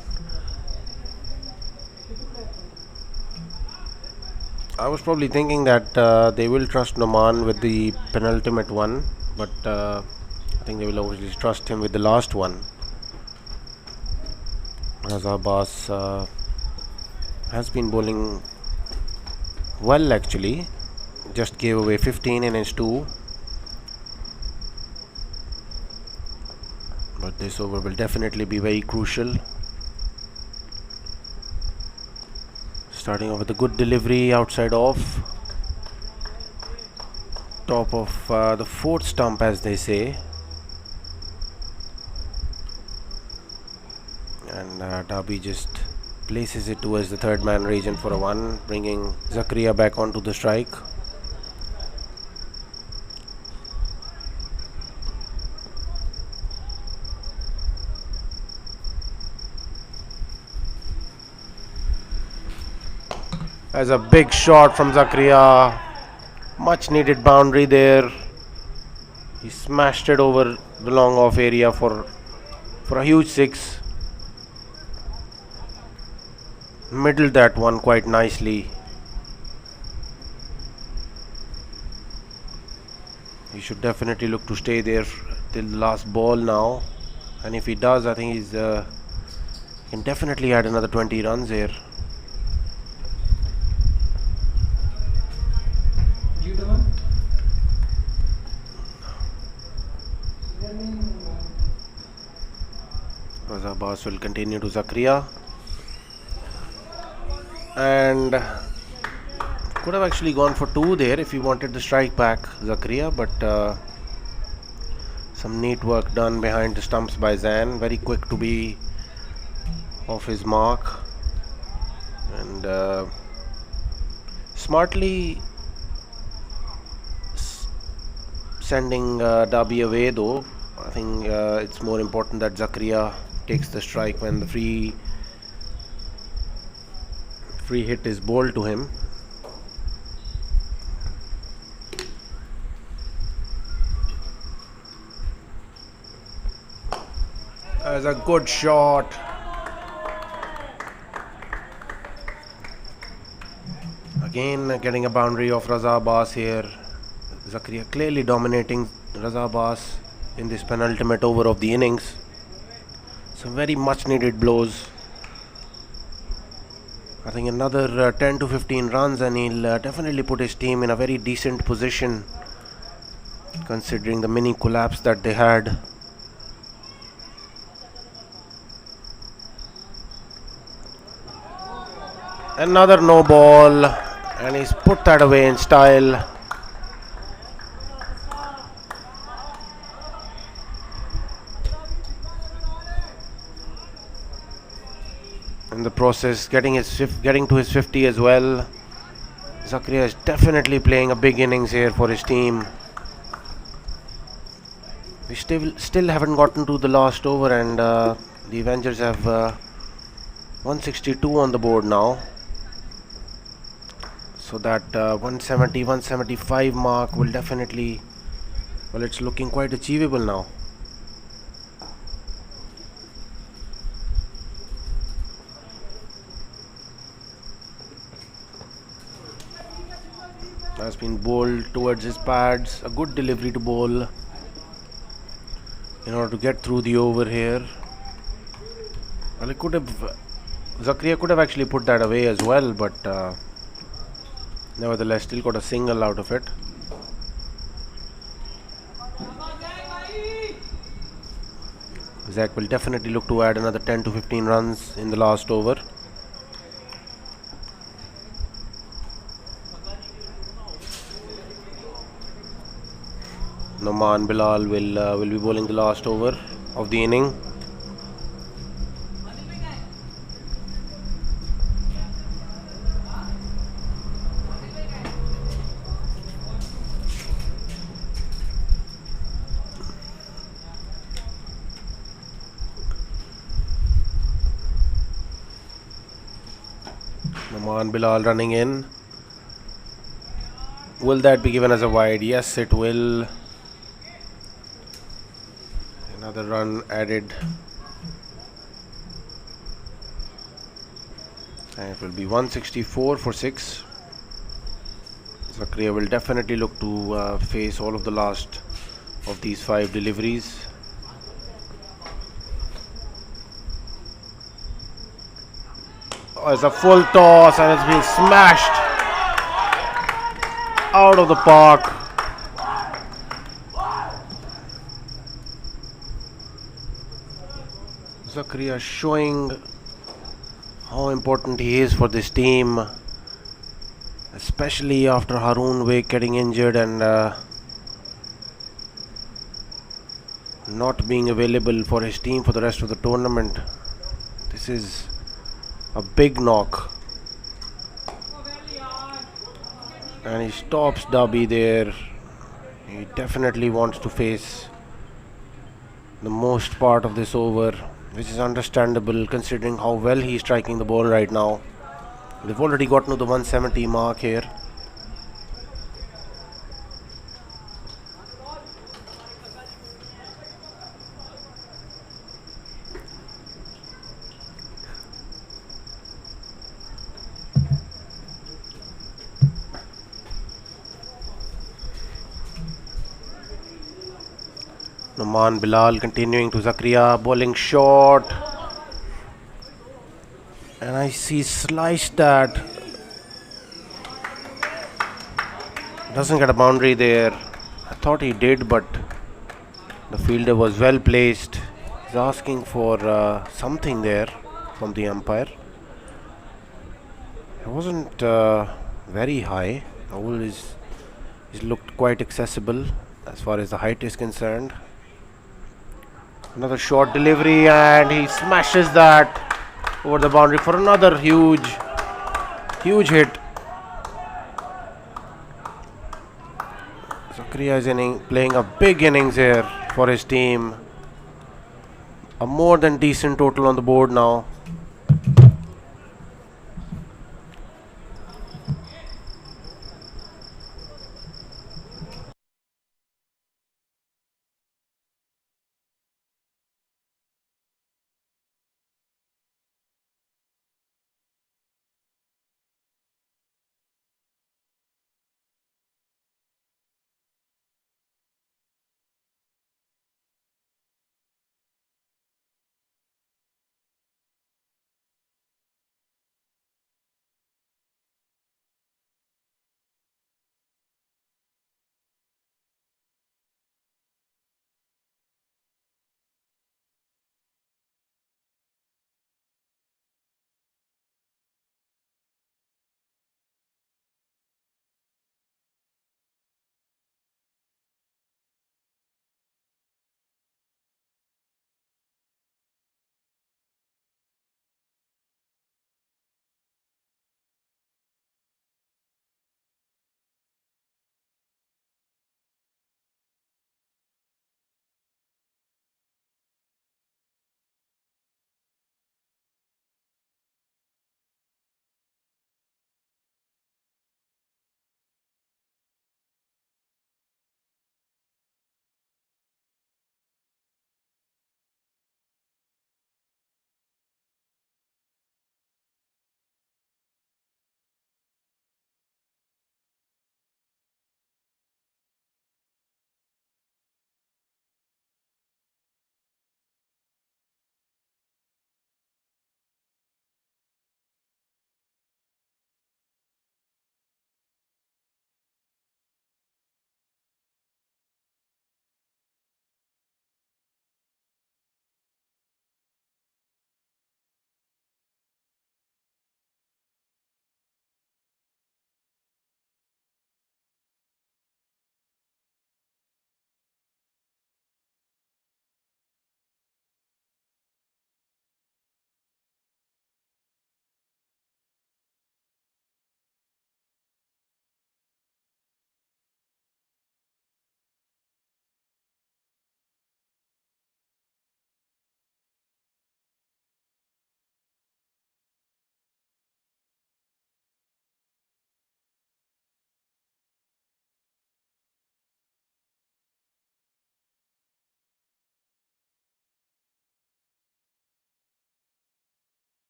I was probably thinking that they will trust Naman with the penultimate one, but I think they will obviously trust him with the last one. Raza Abbas has been bowling well actually. Just gave away 15 in his 2. But this over will definitely be very crucial. Starting off with a good delivery outside off. Top of the 4th stump, as they say. And Dabi just places it towards the 3rd man region for a 1, bringing Zakaria back onto the strike. As a big shot from Zakaria, much needed boundary there. He smashed it over the long off area for a huge six. Middled that one quite nicely. He should definitely look to stay there till the last ball now, and if he does, I think he can definitely add another 20 runs here. Raza Abbas will continue to Zakaria, and could have actually gone for two there if he wanted the strike back, Zakaria, but some neat work done behind the stumps by Zan. Very quick to be off his mark, and smartly sending Dabi away though. I think it's more important that Zakaria takes the strike when the free hit is bowled to him. As a good shot. Again getting a boundary of Raza Abbas here. Zakaria clearly dominating Raza Abbas in this penultimate over of the innings. Some very much needed blows. I think another 10 to 15 runs and he'll definitely put his team in a very decent position considering the mini collapse that they had. Another no ball, and he's put that away in style. In the process, getting to his 50 as well. Zakaria is definitely playing a big innings here for his team. We still haven't gotten to the last over, and the Avengers have 162 on the board now. So that 170, 175 mark will definitely, well, it's looking quite achievable now. Has been bowled towards his pads. A good delivery to bowl in order to get through the over here. Well, Zakaria could have actually put that away as well, but nevertheless still got a single out of it. Zach will definitely look to add another 10 to 15 runs in the last over. Noman Bilal will be bowling the last over of the inning. Noman Bilal running in. Will that be given as a wide? Yes, it will. Another run added, and it will be 164 for 6. Zakaria will definitely look to face all of the last of these 5 deliveries. Oh, it's a full toss and it's been smashed out of the park. Zakaria showing how important he is for this team, especially after Haroon Wake getting injured and not being available for his team for the rest of the tournament. This is a big knock, and he stops Dabi there. He definitely wants to face the most part of this over, which is understandable considering how well he's striking the ball right now. We've already gotten to the 170 mark here. Noman Bilal continuing to Zakaria, bowling short. And I see sliced that. Doesn't get a boundary there. I thought he did, but the fielder was well placed. He's asking for something there from the umpire. It wasn't very high. The hole is looked quite accessible as far as the height is concerned. Another short delivery, and he smashes that over the boundary for another huge hit. Zakaria is playing a big innings here for his team. A more than decent total on the board now.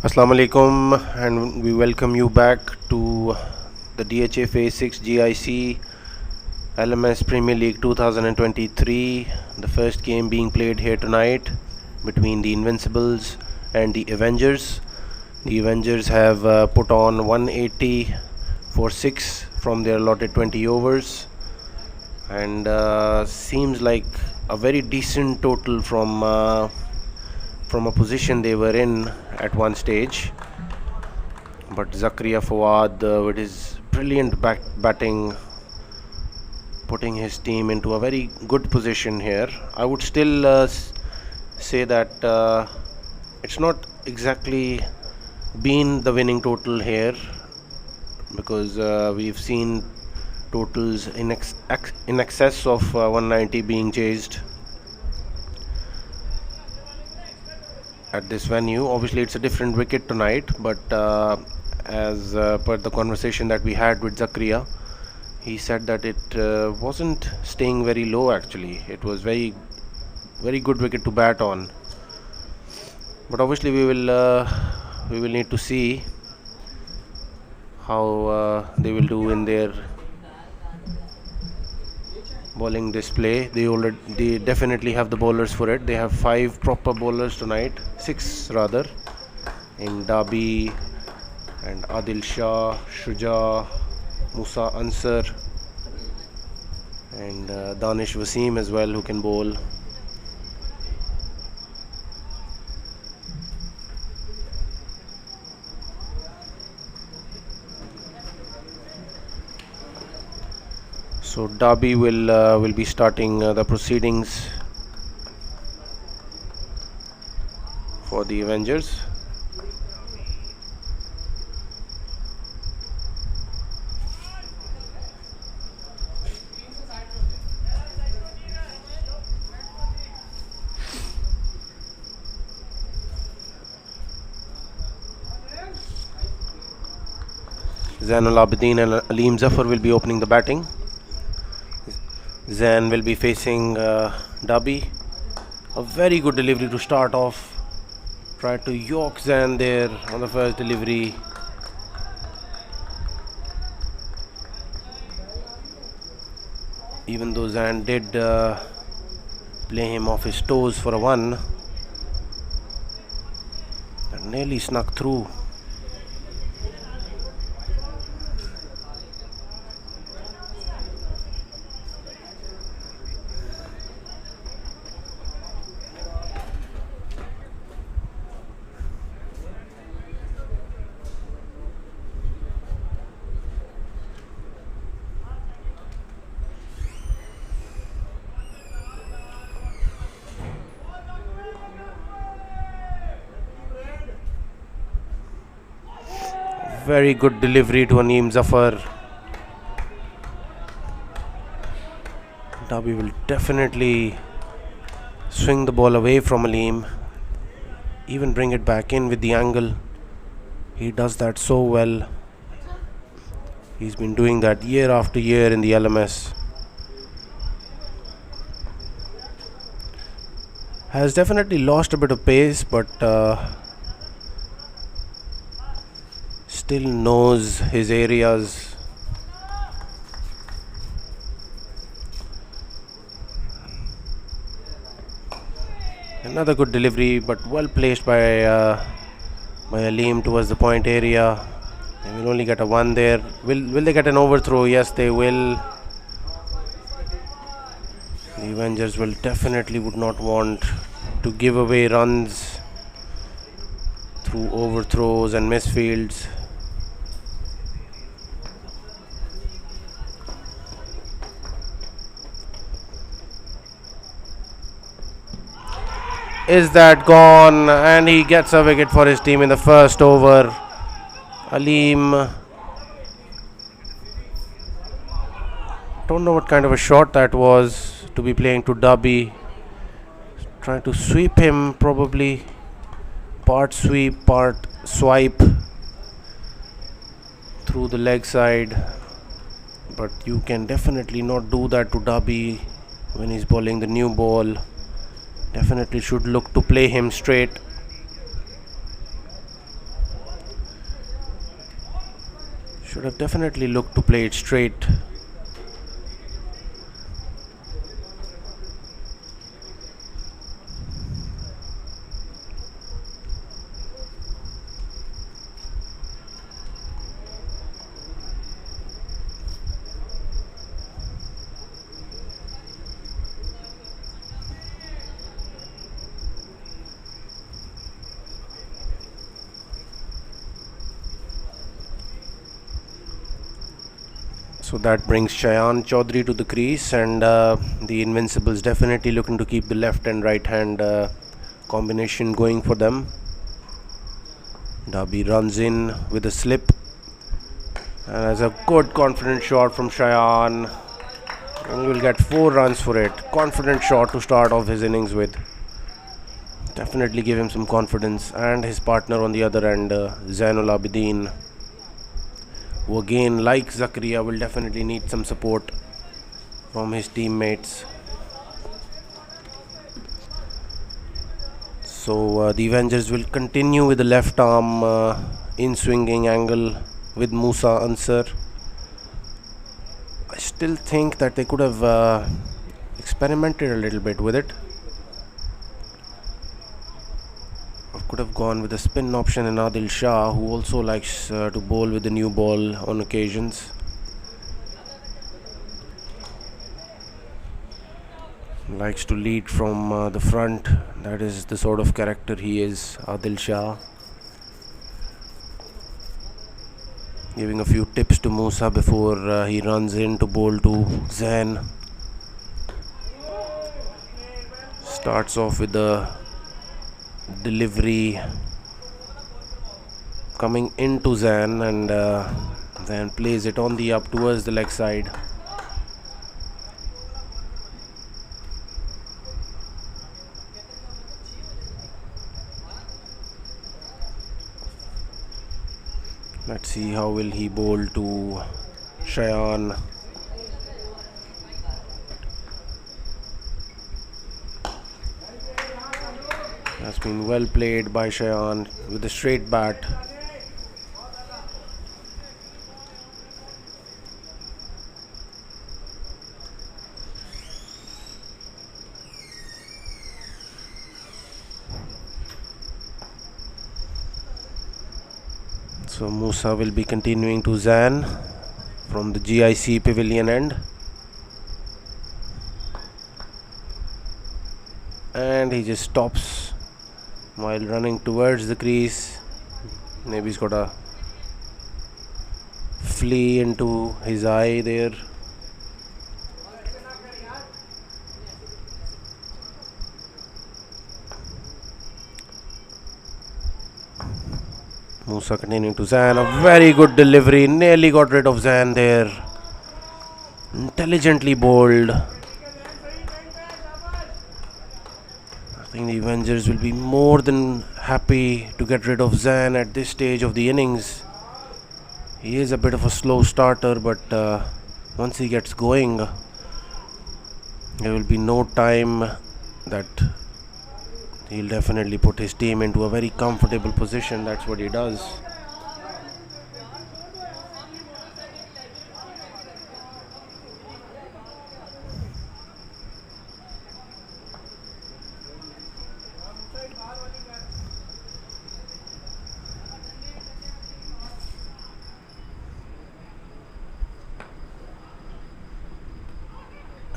Assalamu alaikum, and we welcome you back to the DHA Phase 6 GIC LMS Premier League 2023. The first game being played here tonight between the Invincibles and the Avengers. The Avengers have put on 180 for 6 from their allotted 20 overs, and seems like a very decent total from a position they were in at one stage. But Zakaria Fawad, with his brilliant batting, putting his team into a very good position here. I would still say that it's not exactly been the winning total here, because we've seen totals in excess of 190 being chased at this venue. Obviously it's a different wicket tonight, but as per the conversation that we had with Zakaria, he said that it wasn't staying very low. Actually, it was very good wicket to bat on. But obviously we will need to see how they will do in their bowling display. They definitely have the bowlers for it. They have 5 proper bowlers tonight, 6 rather, in Dabi and Adil Shah, Shuja, Musa Ansar, and Danish Wasim as well, who can bowl. So Dabi will be starting the proceedings for the Avengers. Zainul Abidin and Aleem Zafar will be opening the batting. Zain will be facing Dabi. A very good delivery to start off. Tried to york Zain there on the first delivery. Even though Zain did play him off his toes for a 1, that nearly snuck through. Very good delivery to Aleem Zafar. Dabi will definitely swing the ball away from Aleem, even bring it back in with the angle. He does that so well. He's been doing that year after year in the LMS. Has definitely lost a bit of pace, but still knows his areas. Another good delivery, but well placed by Aleem towards the point area. They will only get a 1 there. Will they get an overthrow? Yes, they will. The Avengers will definitely would not want to give away runs through overthrows and misfields. Is that gone? And he gets a wicket for his team in the first over. Aleem, don't know what kind of a shot that was to be playing to Dabi. Trying to sweep him, probably. Part sweep, part swipe through the leg side. But you can definitely not do that to Dabi when he's bowling the new ball. Definitely should look to play him straight. Should have definitely looked to play it straight. So that brings Shayan Chaudhary to the crease, and the Invincibles definitely looking to keep the left and right hand combination going for them. Darby runs in with a slip and has a good confident shot from Shayan, and will get 4 runs for it. Confident shot to start off his innings with. Definitely give him some confidence, and his partner on the other end, Zainul Abidin, who again, like Zakaria, will definitely need some support from his teammates. So the Avengers will continue with the left arm in swinging angle with Musa Ansar. I still think that they could have experimented a little bit with it. Could have gone with a spin option in Adil Shah, who also likes to bowl with the new ball on occasions. Likes to lead from the front. That is the sort of character he is, Adil Shah. Giving a few tips to Musa before he runs in to bowl to Zain. Starts off with the delivery coming into Zain, and then plays it on the up towards the leg side. Let's see how will he bowl to Shayan. Has been well played by Shayan with a straight bat. So Musa will be continuing to Zain from the GIC pavilion end. And he just stops while running towards the crease. Maybe he's got a flea into his eye there. Musa continuing to Zain. A very good delivery. Nearly got rid of Zain there. Intelligently bowled. I think the Avengers will be more than happy to get rid of Zain at this stage of the innings. He is a bit of a slow starter, but once he gets going, there will be no time that he'll definitely put his team into a very comfortable position. That's what he does.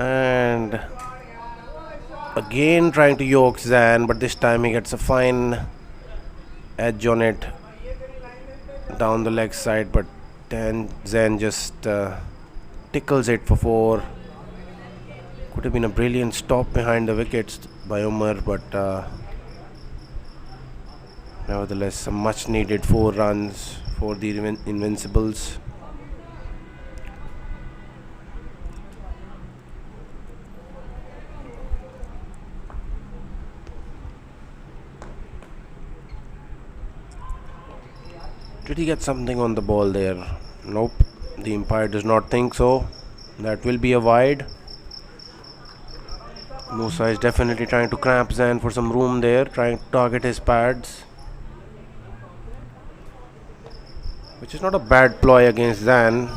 And again trying to yoke Zain, but this time he gets a fine edge on it down the leg side, but then Zain just tickles it for 4. Could have been a brilliant stop behind the wickets by Umar, but nevertheless some much needed 4 runs for the Invincibles. Did he get something on the ball there? Nope. The umpire does not think so. That will be a wide. Musa is definitely trying to cramp Zain for some room there, trying to target his pads. which is not a bad ploy against Zan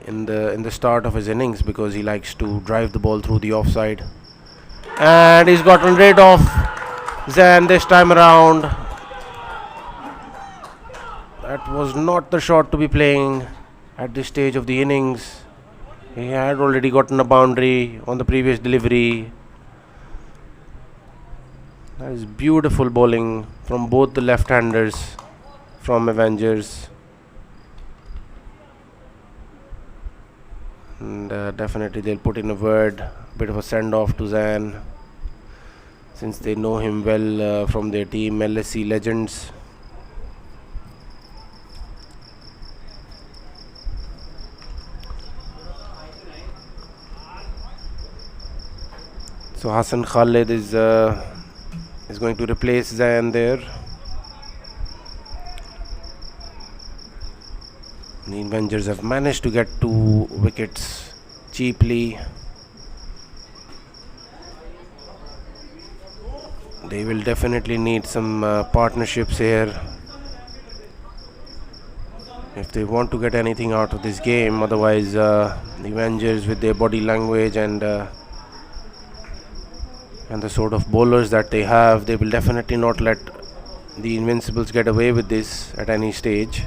in the start of his innings, because he likes to drive the ball through the offside. And he's gotten rid of Zan this time around. That was not the shot to be playing at this stage of the innings. He had already gotten a boundary on the previous delivery. That is beautiful bowling from both the left-handers from Avengers. And definitely they'll put in a word, bit of a send-off to Zan, since they know him well from their team, LSC legends. So Hassan Khalid is going to replace Zan there. The Avengers have managed to get 2 wickets cheaply. They will definitely need some partnerships here if they want to get anything out of this game. Otherwise, the Avengers, with their body language and the sort of bowlers that they have, they will definitely not let the Invincibles get away with this at any stage.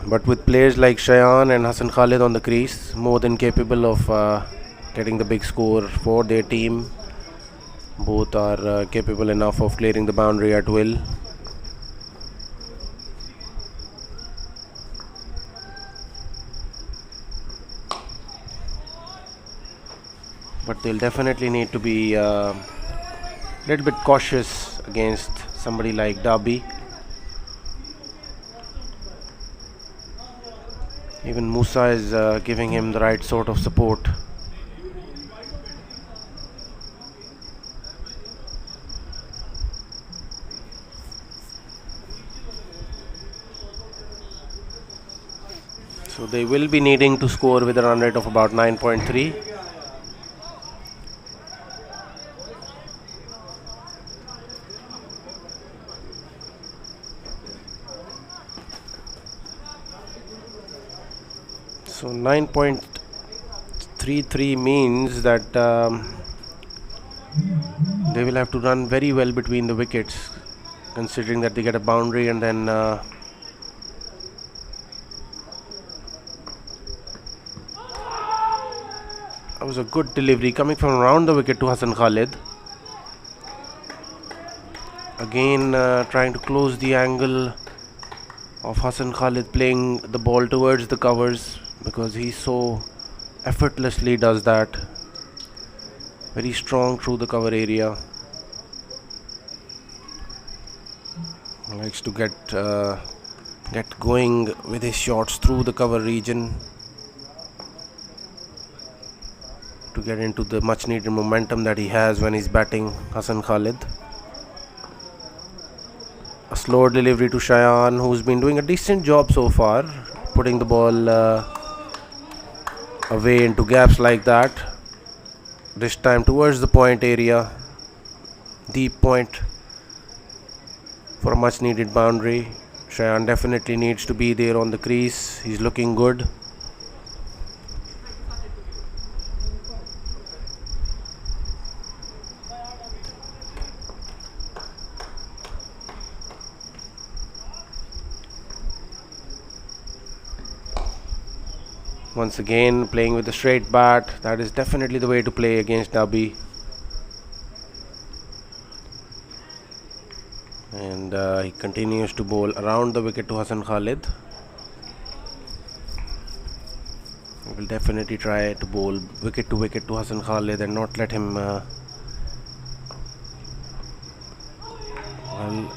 But with players like Shayan and Hassan Khalid on the crease, more than capable of getting the big score for their team. Both are capable enough of clearing the boundary at will. But they'll definitely need to be a little bit cautious against somebody like Darby. Even Musa is giving him the right sort of support. So they will be needing to score with a run rate of about 9.3. So 9.33 means that they will have to run very well between the wickets, considering that they get a boundary and then that was a good delivery coming from around the wicket to Hassan Khalid. Again trying to close the angle of Hassan Khalid, playing the ball towards the covers, because he so effortlessly does that. Very strong through the cover area. Likes to get going with his shots through the cover region to get into the much needed momentum that he has when he's batting, Hassan Khalid. A slow delivery to Shayan, who's been doing a decent job so far, putting the ball away into gaps like that. This time towards the point area, deep point for a much needed boundary. Shayan definitely needs to be there on the crease. He's looking good. Once again playing with a straight bat. That is definitely the way to play against Darby. And he continues to bowl around the wicket to Hassan Khalid. He will definitely try to bowl wicket to Hassan Khalid and not let him well,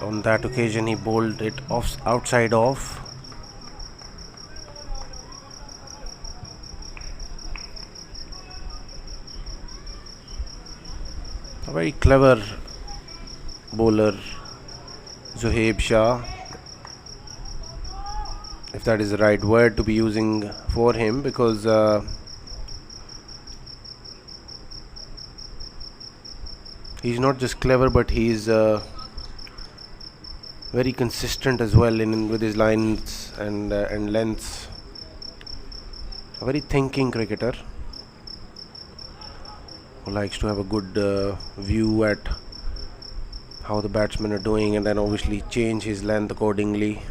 on that occasion he bowled it outside off. A very clever bowler, Zohaib Shah, if that is the right word to be using for him, because he's not just clever, but he's Very consistent as well in with his lines and lengths. A very thinking cricketer who likes to have a good view at how the batsmen are doing and then obviously change his length accordingly.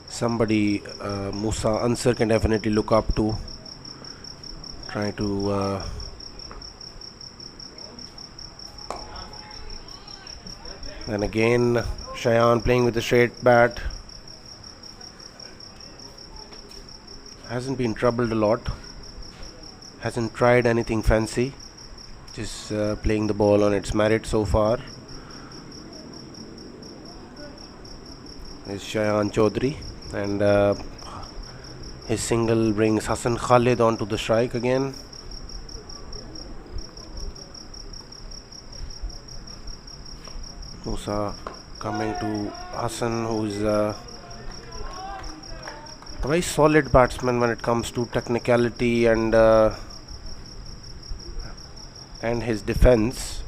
Somebody Musa Ansar can definitely look up to, try to and again Shayan playing with a straight bat, hasn't been troubled a lot, hasn't tried anything fancy, just playing the ball on its merit so far. Is Shayan Chaudhary, and his single brings Hassan Khalid onto the strike again. Musa coming to Hassan, who's a very solid batsman when it comes to technicality and his defense.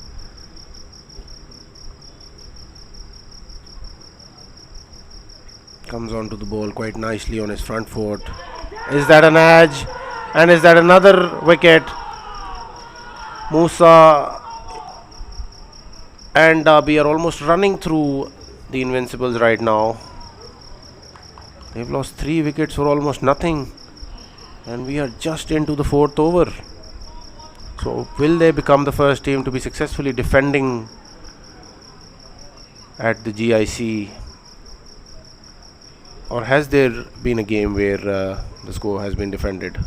Comes onto the ball quite nicely on his front foot. Is that an edge? And is that another wicket? Musa and Darby are almost running through the Invincibles right now. They've lost 3 wickets for almost nothing, and we are just into the 4th over. So will they become the first team to be successfully defending at the GIC, or has there been a game where the score has been defended?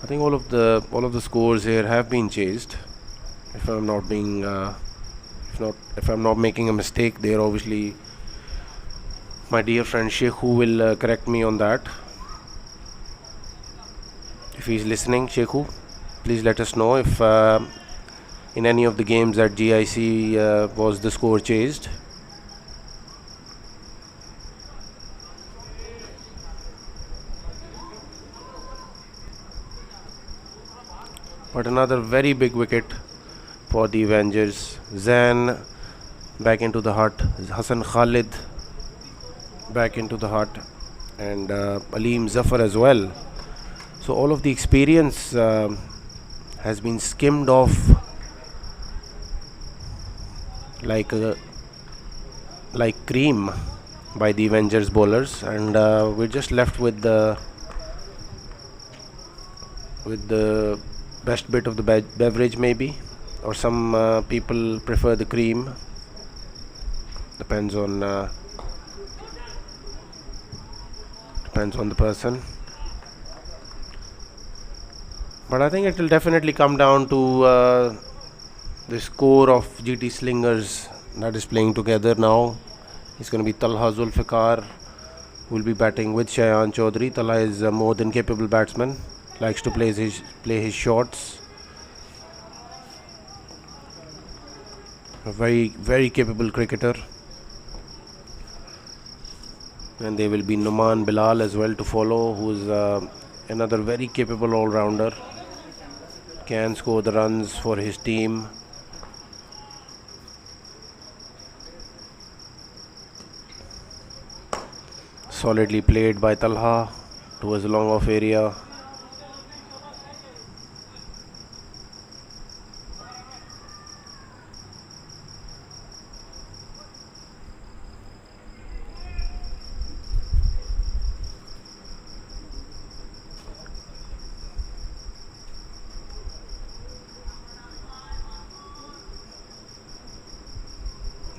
I think all of the scores here have been chased. If I'm not being if I'm not making a mistake there, obviously my dear friend Sheikhu will correct me on that. If he's listening, Sheikhu, please let us know if in any of the games at GIC was the score chased. But another very big wicket for the Avengers. Zain back into the hut, Hassan Khalid back into the hut, and Aleem Zafar as well. So all of the experience has been skimmed off like cream by the Avengers bowlers, and we're just left with the best bit of the beverage maybe, or some people prefer the cream. Depends on the person. But I think it will definitely come down to the score of GT Slingers that is playing together now. It's going to be Talha Zulfikar who will be batting with Shayan Chaudhary. Talha is a more than capable batsman, likes to play his shots. A very, very capable cricketer. And there will be Numan Bilal as well to follow, who is another very capable all-rounder. Can score the runs for his team. Solidly played by Talha towards the long off area.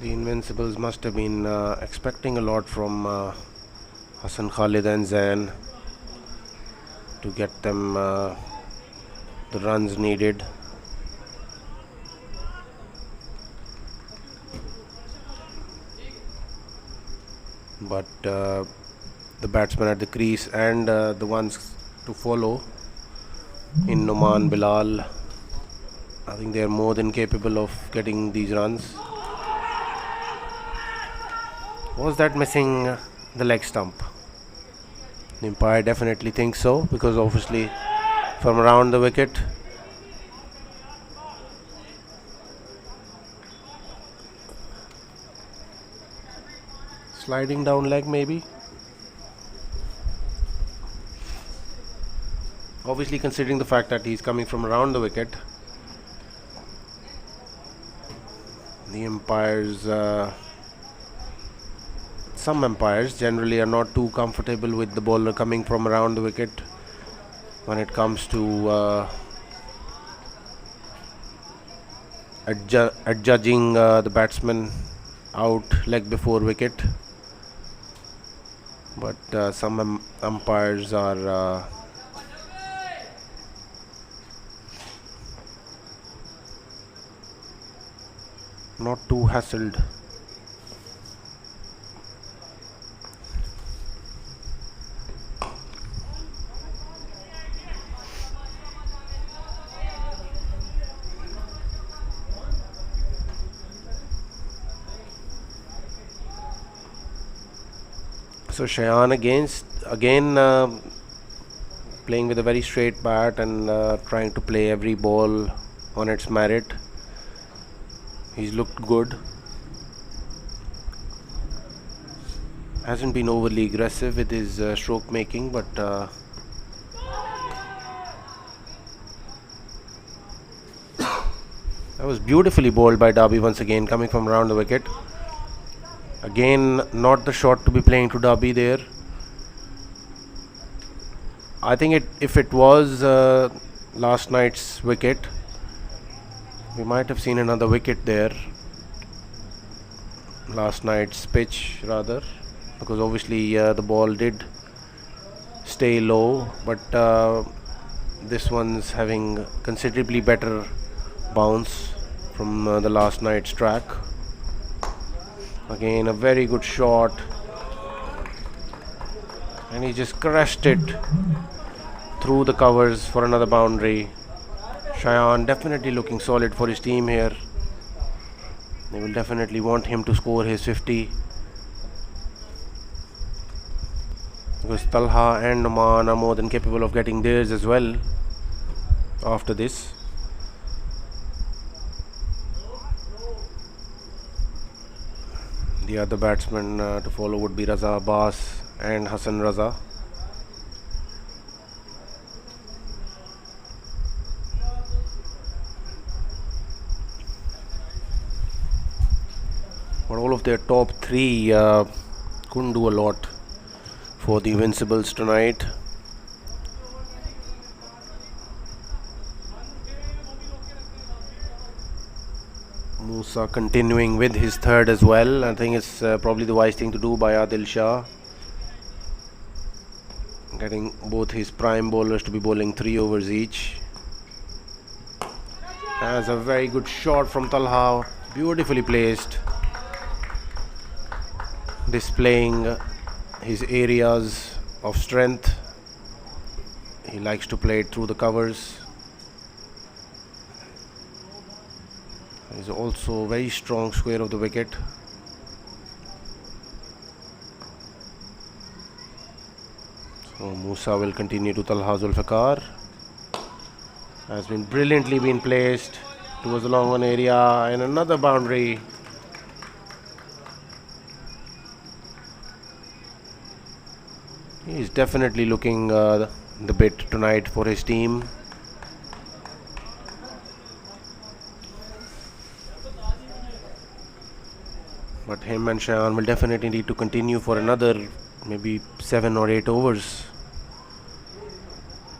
The Invincibles must have been expecting a lot from Hassan Khalid and Zain to get them the runs needed. But the batsmen at the crease and the ones to follow in Numan Bilal, I think they are more than capable of getting these runs. Was that missing the leg stump? The umpire definitely thinks so, because obviously from around the wicket. Sliding down leg maybe. Obviously, considering the fact that he's coming from around the wicket, the umpires, some umpires generally are not too comfortable with the bowler coming from around the wicket when it comes to adjudging the batsman out leg before wicket. But some umpires are not too hassled. So Shayan again playing with a very straight bat and trying to play every ball on its merit. He's looked good. Hasn't been overly aggressive with his stroke making, but that was beautifully bowled by Darby once again, coming from around the wicket. Again, not the shot to be playing to Darby there. I think if it was last night's wicket, we might have seen another wicket there. Last night's pitch rather, because obviously the ball did stay low, but this one's having considerably better bounce from the last night's track. Again, a very good shot, and he just crushed it through the covers for another boundary. Shayan definitely looking solid for his team here. They will definitely want him to score his 50, because Talha and Noman are more than capable of getting theirs as well after this. The other batsmen to follow would be Raza Abbas and Hassan Raza. But all of their top three couldn't do a lot for the Invincibles tonight. Musa continuing with his third as well. I think it's probably the wise thing to do by Adil Shah, getting both his prime bowlers to be bowling 3 overs each. That's a very good shot from Talha, beautifully placed, displaying his areas of strength. He likes to play it through the covers. He's also very strong square of the wicket. So Musa will continue to Talha Zulfikar. Has been brilliantly been placed towards the long one area, and another boundary. He's definitely looking the bit tonight for his team. But him and Shayan will definitely need to continue for another maybe 7 or 8 overs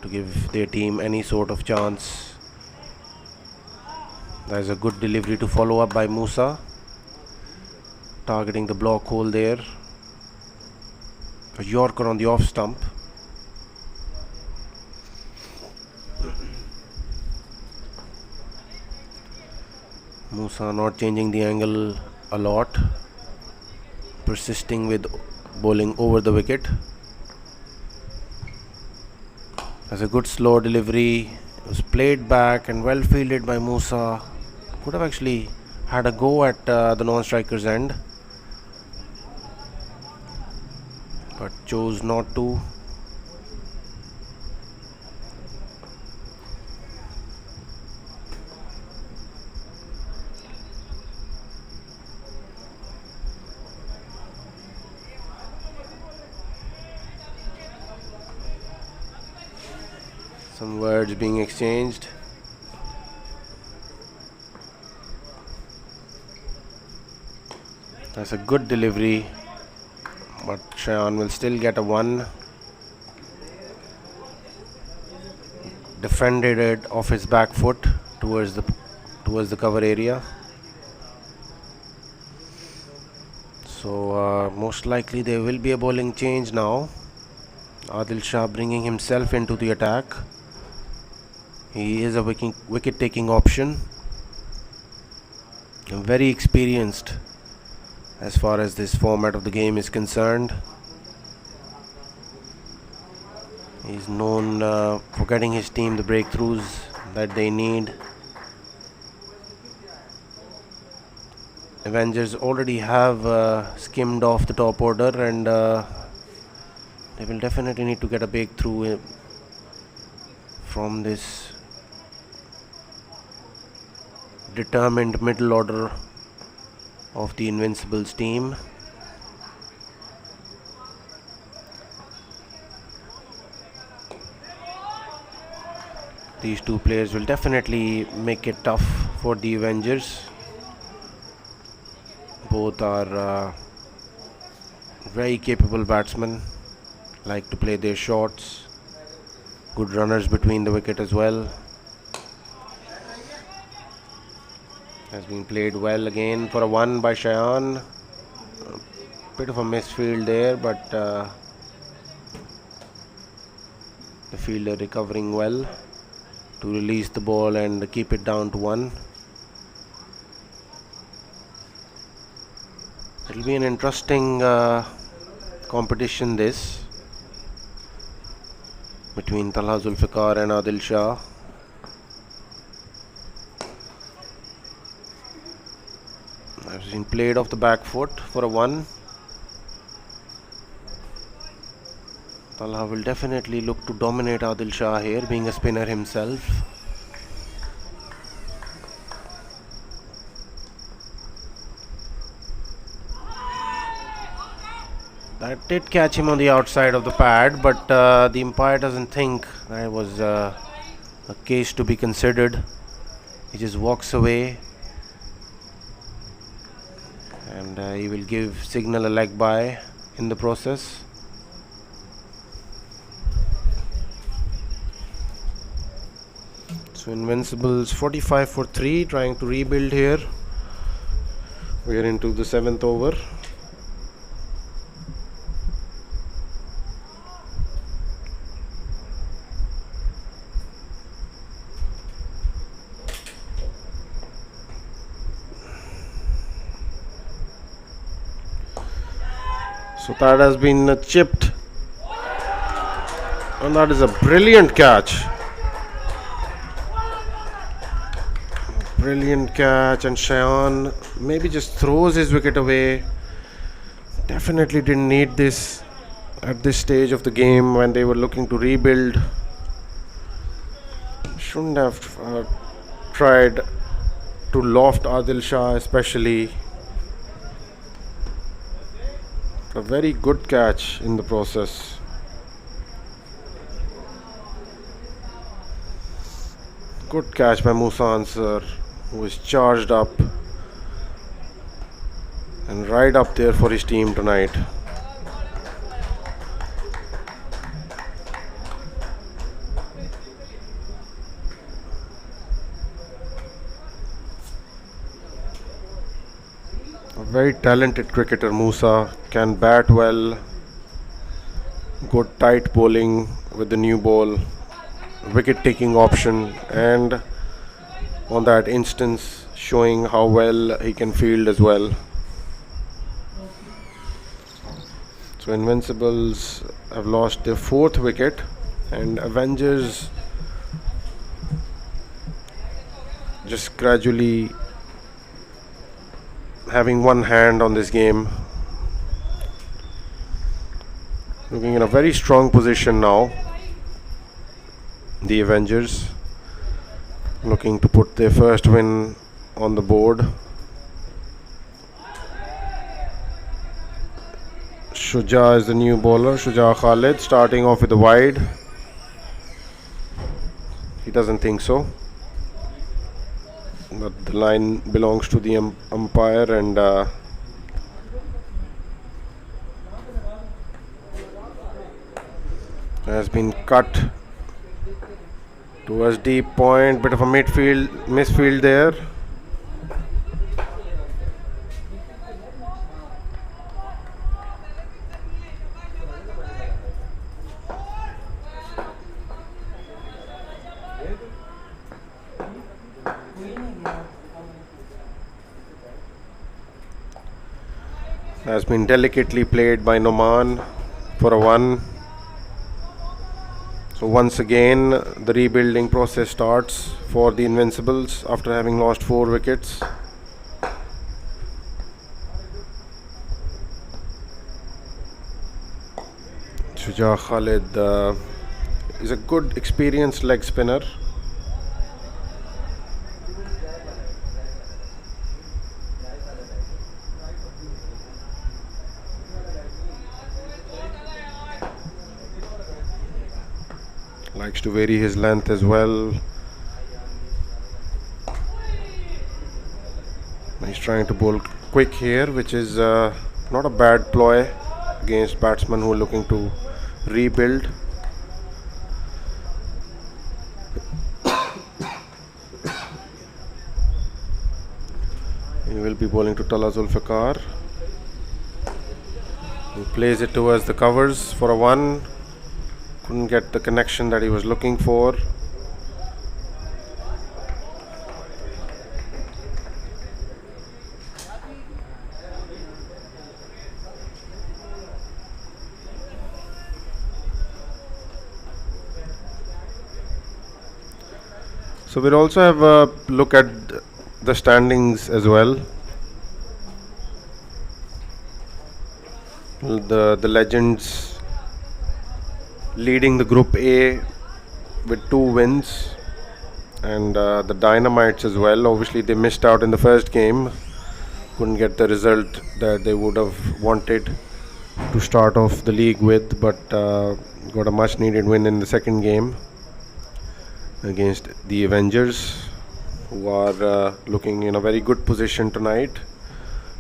to give their team any sort of chance. There's a good delivery to follow up by Musa, targeting the block hole there. A Yorker on the off stump. Musa not changing the angle a lot, persisting with bowling over the wicket. As a good slow delivery, it was played back and well fielded by Musa. Could have actually had a go at the non-striker's end. but chose not to. Some words being exchanged. That's a good delivery, but Shayan will still get a 1. Defended it off his back foot towards the cover area. So most likely there will be a bowling change now. Adil Shah bringing himself into the attack. He is a wicket taking option. Very experienced as far as this format of the game is concerned. He's known for getting his team the breakthroughs that they need. Avengers already have skimmed off the top order, and they will definitely need to get a breakthrough from this determined middle order of the Invincibles team. These two players will definitely make it tough for the Avengers. Both are very capable batsmen, like to play their shots, good runners between the wicket as well. Has been played well again for a 1 by Shayan. Bit of a misfield there, but the fielder recovering well to release the ball and keep it down to 1. It'll be an interesting competition this between Talha Zulfikar and Adil Shah. Has been played off the back foot for a 1. Talha will definitely look to dominate Adil Shah here, being a spinner himself. That did catch him on the outside of the pad, but the umpire doesn't think that was a case to be considered. He just walks away, and he will give signal a leg bye in the process. So Invincibles 45 for 3, trying to rebuild here. We are into the 7th over. So that has been chipped, and that is a brilliant catch. Brilliant catch, and Shayan maybe just throws his wicket away. Definitely didn't need this at this stage of the game when they were looking to rebuild. Shouldn't have tried to loft Adil Shah especially. A very good catch in the process. Good catch by Musa Ansar, who is charged up and right up there for his team tonight. A very talented cricketer, Musa, can bat well, good tight bowling with the new ball, wicket taking option, and on that instance showing how well he can field as well. So Invincibles have lost their 4th wicket, and Avengers just gradually having one hand on this game. Looking in a very strong position now. The Avengers looking to put their first win on the board. Shuja is the new bowler. Shuja Khalid starting off with a wide. He doesn't think so. But the line belongs to the umpire, and has been cut towards deep point. Bit of a misfield there. Has been delicately played by Noman for a 1. So once again the rebuilding process starts for the Invincibles after having lost 4 wickets. Shuja Khalid is a good experienced leg spinner. Likes to vary his length as well. He's trying to bowl quick here, which is not a bad ploy against batsmen who are looking to rebuild. He will be bowling to Tala Zulfikar, who plays it towards the covers for a 1. Couldn't get the connection that he was looking for. So we'll also have a look at the standings as well. The Legends leading the Group A with 2 wins, and the Dynamites as well. Obviously they missed out in the first game, couldn't get the result that they would have wanted to start off the league with, but got a much needed win in the second game against the Avengers, who are looking in a very good position tonight,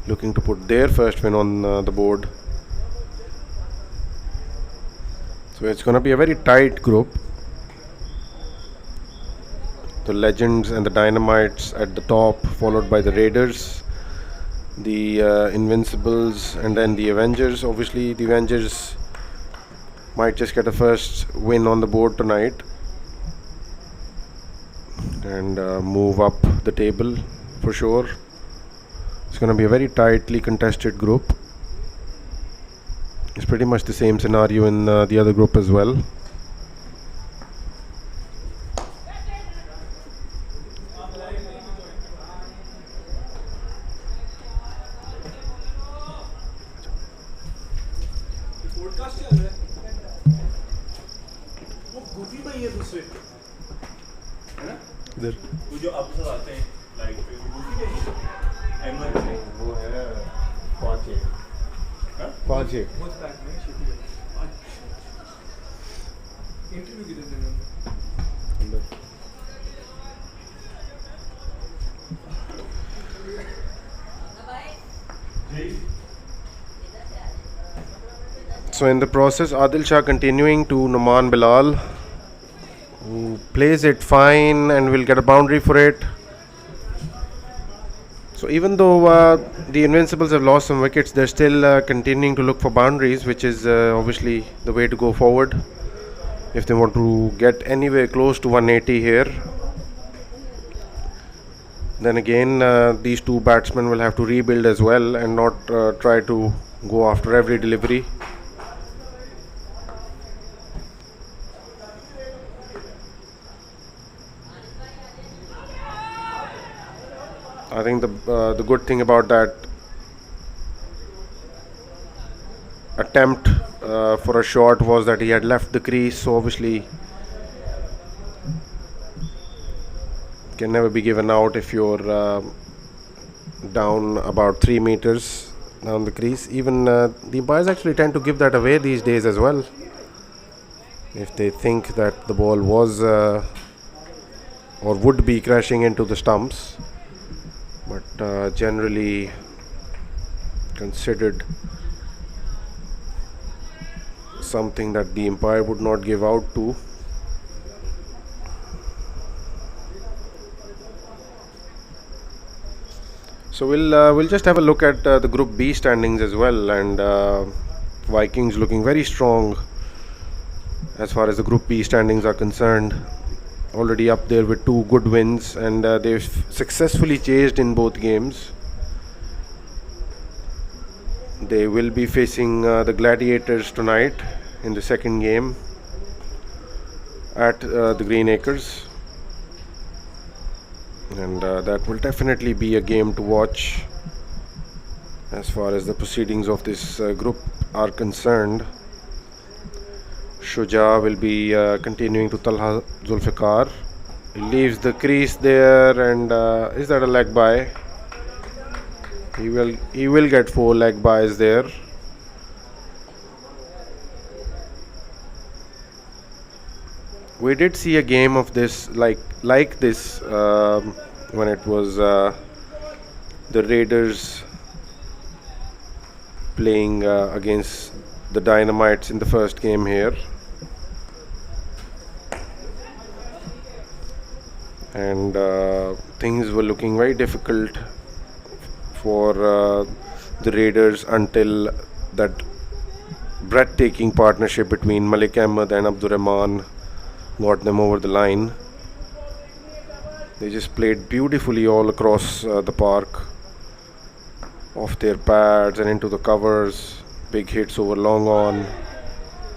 looking to put their first win on the board. So it's going to be a very tight group. The Legends and the Dynamites at the top, followed by the Raiders, the Invincibles, and then the Avengers. Obviously the Avengers might just get a first win on the board tonight and move up the table for sure. It's going to be a very tightly contested group. It's pretty much the same scenario in the other group as well. So in the process, Adil Shah continuing to Numan Bilal, who plays it fine and will get a boundary for it. So even though the Invincibles have lost some wickets, they're still continuing to look for boundaries, which is obviously the way to go forward if they want to get anywhere close to 180 here. Then again, these 2 batsmen will have to rebuild as well and not try to go after every delivery. I think the good thing about that attempt for a shot was that he had left the crease, so obviously can never be given out if you're down about 3 meters down the crease. Even the umpires actually tend to give that away these days as well, if they think that the ball was or would be crashing into the stumps, but generally considered something that the umpire would not give out to. So we'll just have a look at the Group B standings as well, and Vikings looking very strong as far as the Group B standings are concerned. Already up there with 2 good wins, and they've successfully chased in both games. They will be facing the Gladiators tonight in the second game at the Green Acres, and that will definitely be a game to watch as far as the proceedings of this group are concerned. Shuja will be continuing to Talha Zulfikar. He leaves the crease there, and is that a leg bye? He will get 4 leg byes there. We did see a game of this like this when it was the Raiders playing against the Dynamites in the first game here, and things were looking very difficult for the Raiders until that breathtaking partnership between Malik Ahmed and Abdur Rahman got them over the line. They just played beautifully all across the park, off their pads and into the covers. Big hits over long on.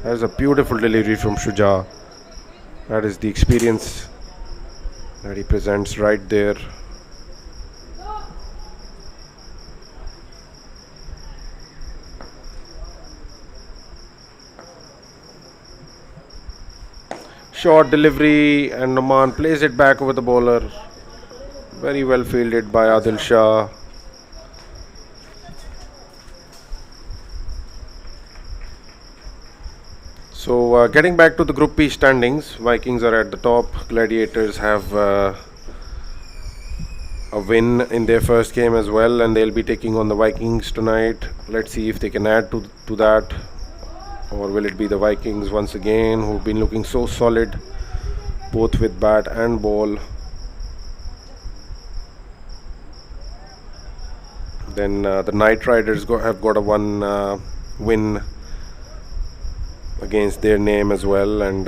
That is a beautiful delivery from Shuja. That is the experience that he presents right there. Short delivery, and Noman plays it back over the bowler. Very well fielded by Adil Shah. So getting back to the Group B standings, Vikings are at the top. Gladiators have a win in their first game as well, and they'll be taking on the Vikings tonight. Let's see if they can add to that, or will it be the Vikings once again, who've been looking so solid both with bat and ball. Then the Night Riders have got a one win against their name as well, and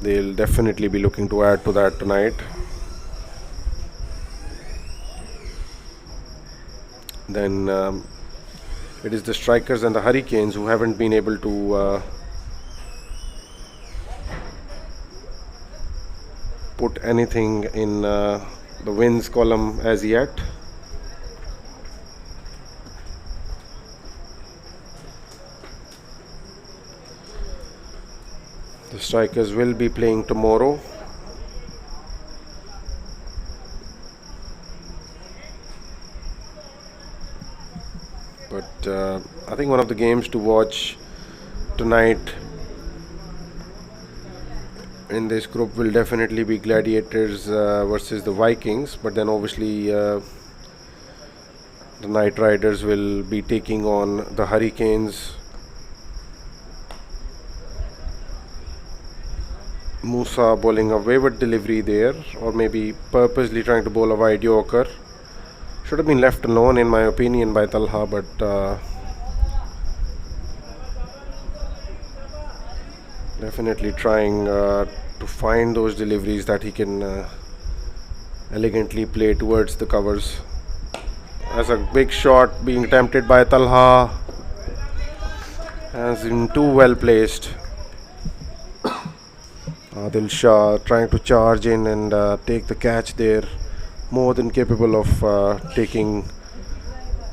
they'll definitely be looking to add to that tonight. Then it is the Strikers and the Hurricanes who haven't been able to put anything in the wins column as yet. The Strikers will be playing tomorrow. But I think one of the games to watch tonight in this group will definitely be Gladiators versus the Vikings. But then obviously the Night Riders will be taking on the Hurricanes. Musa bowling a wayward delivery there, or maybe purposely trying to bowl a wide Yorker. Should have been left alone in my opinion by Talha, but definitely trying to find those deliveries that he can elegantly play towards the covers. As a big shot being attempted by Talha, has been too well placed. Adil Shah trying to charge in and take the catch there, more than capable of taking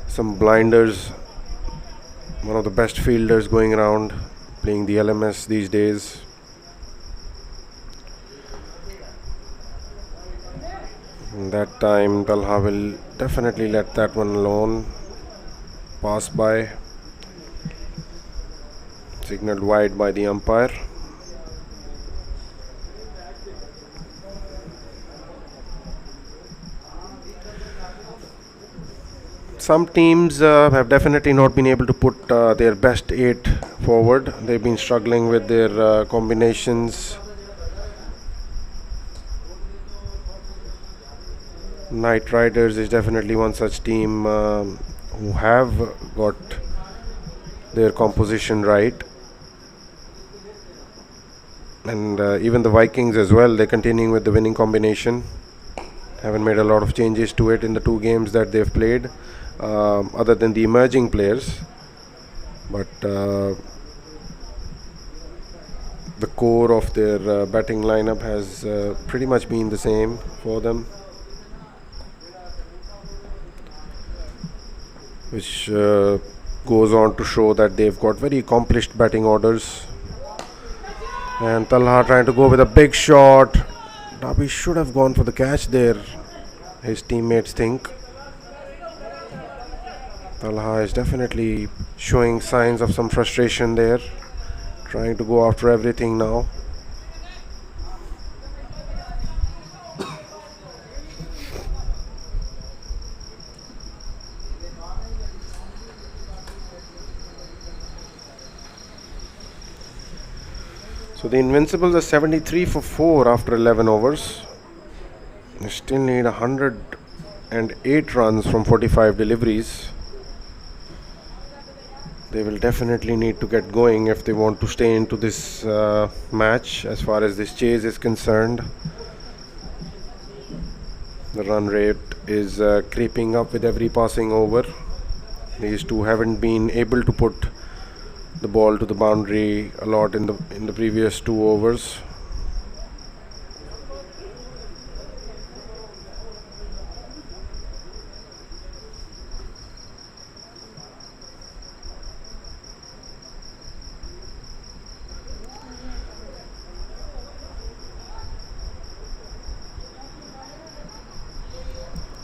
some blinders. One of the best fielders going around playing the LMS these days. And that time Talha will definitely let that one alone pass by. Signaled wide by the umpire. Some teams have definitely not been able to put their best 8 forward. They've been struggling with their combinations. Knight Riders is definitely one such team who have got their composition right. And even the Vikings as well, they're continuing with the winning combination. Haven't made a lot of changes to it in the 2 games that they've played, other than the emerging players. But the core of their batting lineup has pretty much been the same for them, which goes on to show that they've got very accomplished batting orders. And Talha trying to go with a big shot. Dhabi should have gone for the catch there, his teammates think. Talha is definitely showing signs of some frustration there, trying to go after everything now. So the Invincibles are 73 for 4 after 11 overs. They still need 108 runs from 45 deliveries. They will definitely need to get going if they want to stay into this match as far as this chase is concerned. The run rate is creeping up with every passing over. These two haven't been able to put the ball to the boundary a lot in the previous 2 overs.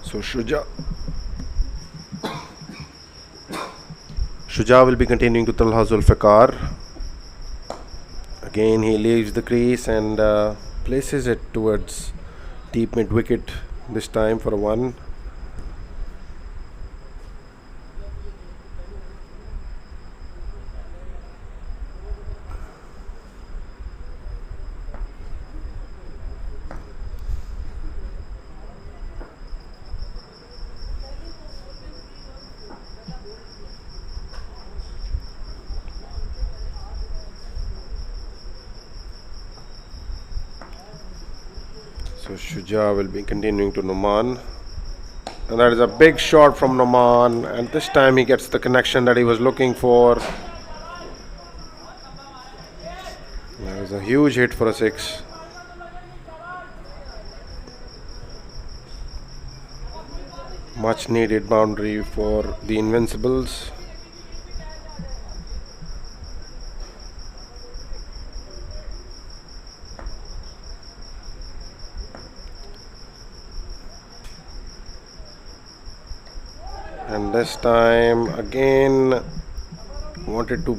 So Shuja will be continuing to Talha Zulfikar. Again he leaves the crease and places it towards deep mid wicket, this time for a 1. So Shuja will be continuing to Noman, and that is a big shot from Noman, and this time he gets the connection that he was looking for. That is a huge hit for a 6. Much needed boundary for the Invincibles. And this time again wanted to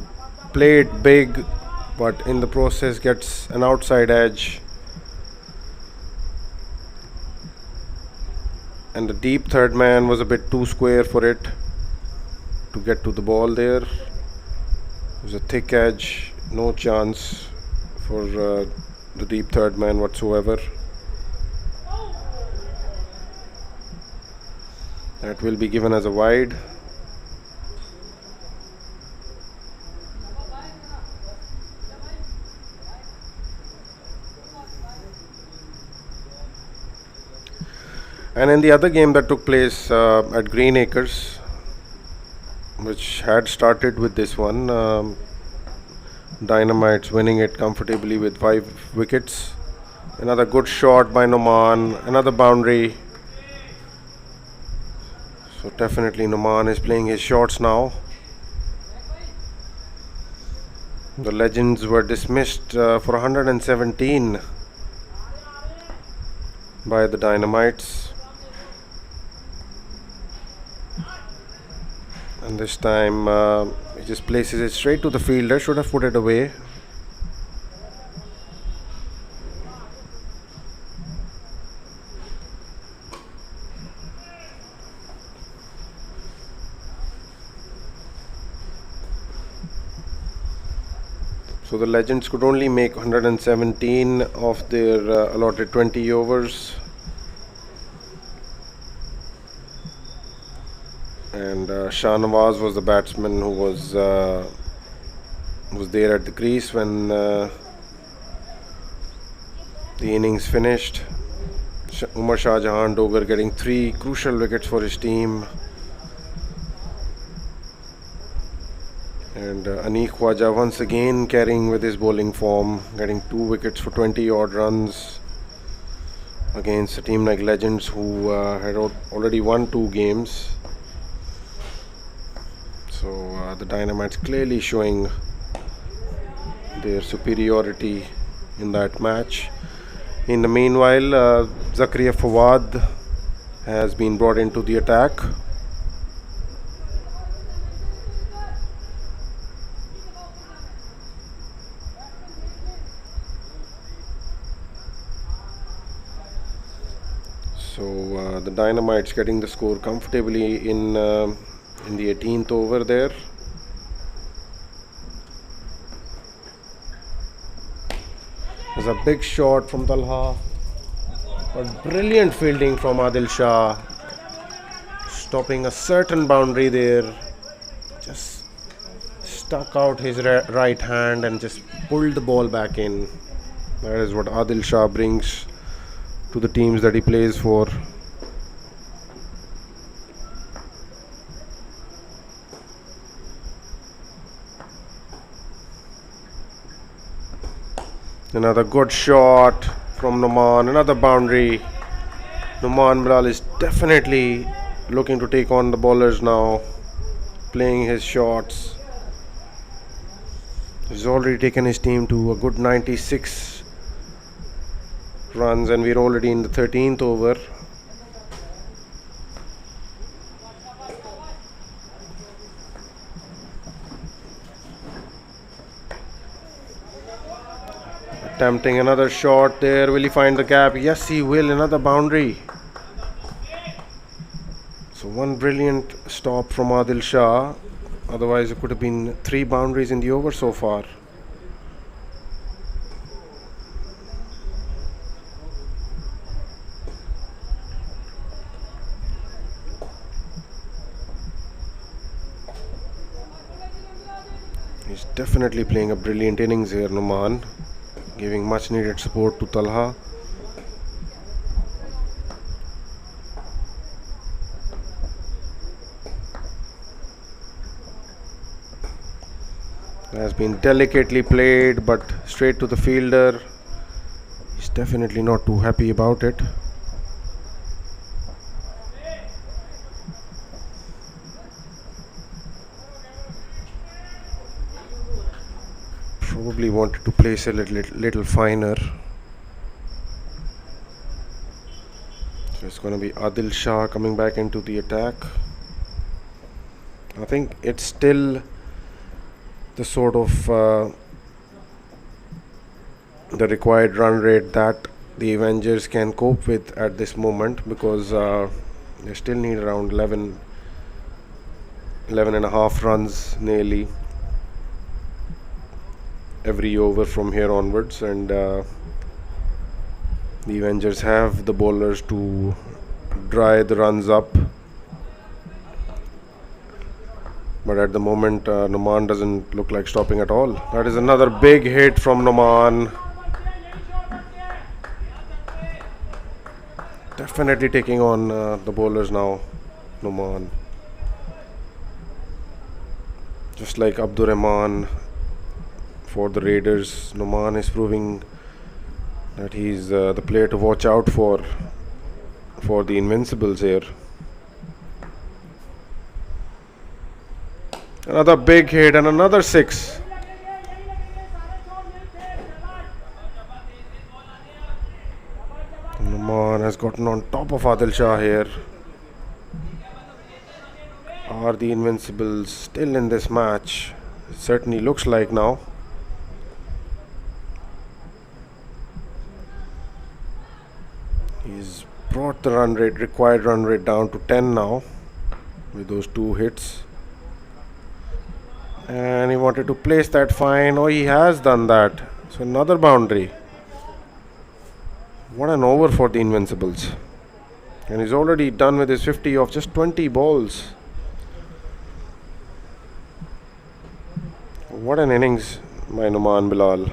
play it big, but in the process gets an outside edge, and the deep third man was a bit too square for it to get to the ball there. It was a thick edge, no chance for the deep third man whatsoever. That will be given as a wide. And in the other game that took place at Green Acres, which had started with this one, Dynamites winning it comfortably with 5 wickets. Another good shot by Noman, another boundary. So definitely Noman is playing his shots now. The Legends were dismissed for 117 by the Dynamites. And this time he just places it straight to the fielder. Should have put it away. So the Legends could only make 117 of their allotted 20 overs. And Shah Nawaz was the batsman who was there at the crease when the innings finished. Umar Shah Jahan Dogar getting 3 crucial wickets for his team. And Aneek Khwaja once again carrying with his bowling form, getting 2 wickets for 20 odd runs against a team like Legends who had already won 2 games. So the Dynamites clearly showing their superiority in that match. In the meanwhile, Zakaria Fawad has been brought into the attack. So the Dynamites getting the score comfortably in the 18th over there. There's a big shot from Talha, but brilliant fielding from Adil Shah, stopping a certain boundary there. Just stuck out his right hand and just pulled the ball back in. That is what Adil Shah brings to the teams that he plays for. Another good shot from Noman, another boundary. Noman Bilal is definitely looking to take on the bowlers now, playing his shots. He's already taken his team to a good 96 runs and we're already in the 13th over. Attempting another shot there. Will he find the gap? Yes, he will. Another boundary. So one brilliant stop from Adil Shah. Otherwise, it could have been 3 boundaries in the over so far. He's definitely playing a brilliant innings here, Numan, giving much needed support to Talha. Has been delicately played, but straight to the fielder. He's definitely not too happy about it. Probably wanted to place a little finer. So it's going to be Adil Shah coming back into the attack. I think it's still the sort of the required run rate that the Avengers can cope with at this moment, because they still need around 11 and a half runs nearly every over from here onwards, and the Avengers have the bowlers to dry the runs up. But at the moment, Noman doesn't look like stopping at all. That is another big hit from Noman. Definitely taking on the bowlers now, Noman. Just like Abdur Rahman for the Raiders, Noman is proving that he's the player to watch out for the Invincibles here. Another big hit and another 6. Numan has gotten on top of Adil Shah here. Are the Invincibles still in this match? It certainly looks like now. He's brought the required run rate down to 10 now with those 2 hits. And he wanted to place that fine. Oh, he has done that. So another boundary. What an over for the Invincibles. And he's already done with his 50 of just 20 balls. What an innings by Numan Bilal.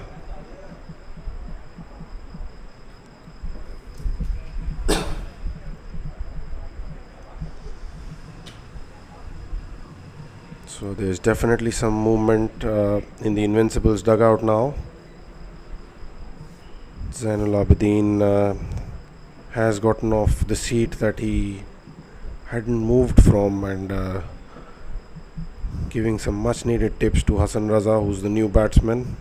So there's definitely some movement in the Invincibles dugout now. Zainul Abidin has gotten off the seat that he hadn't moved from and giving some much needed tips to Hassan Raza, who's the new batsman.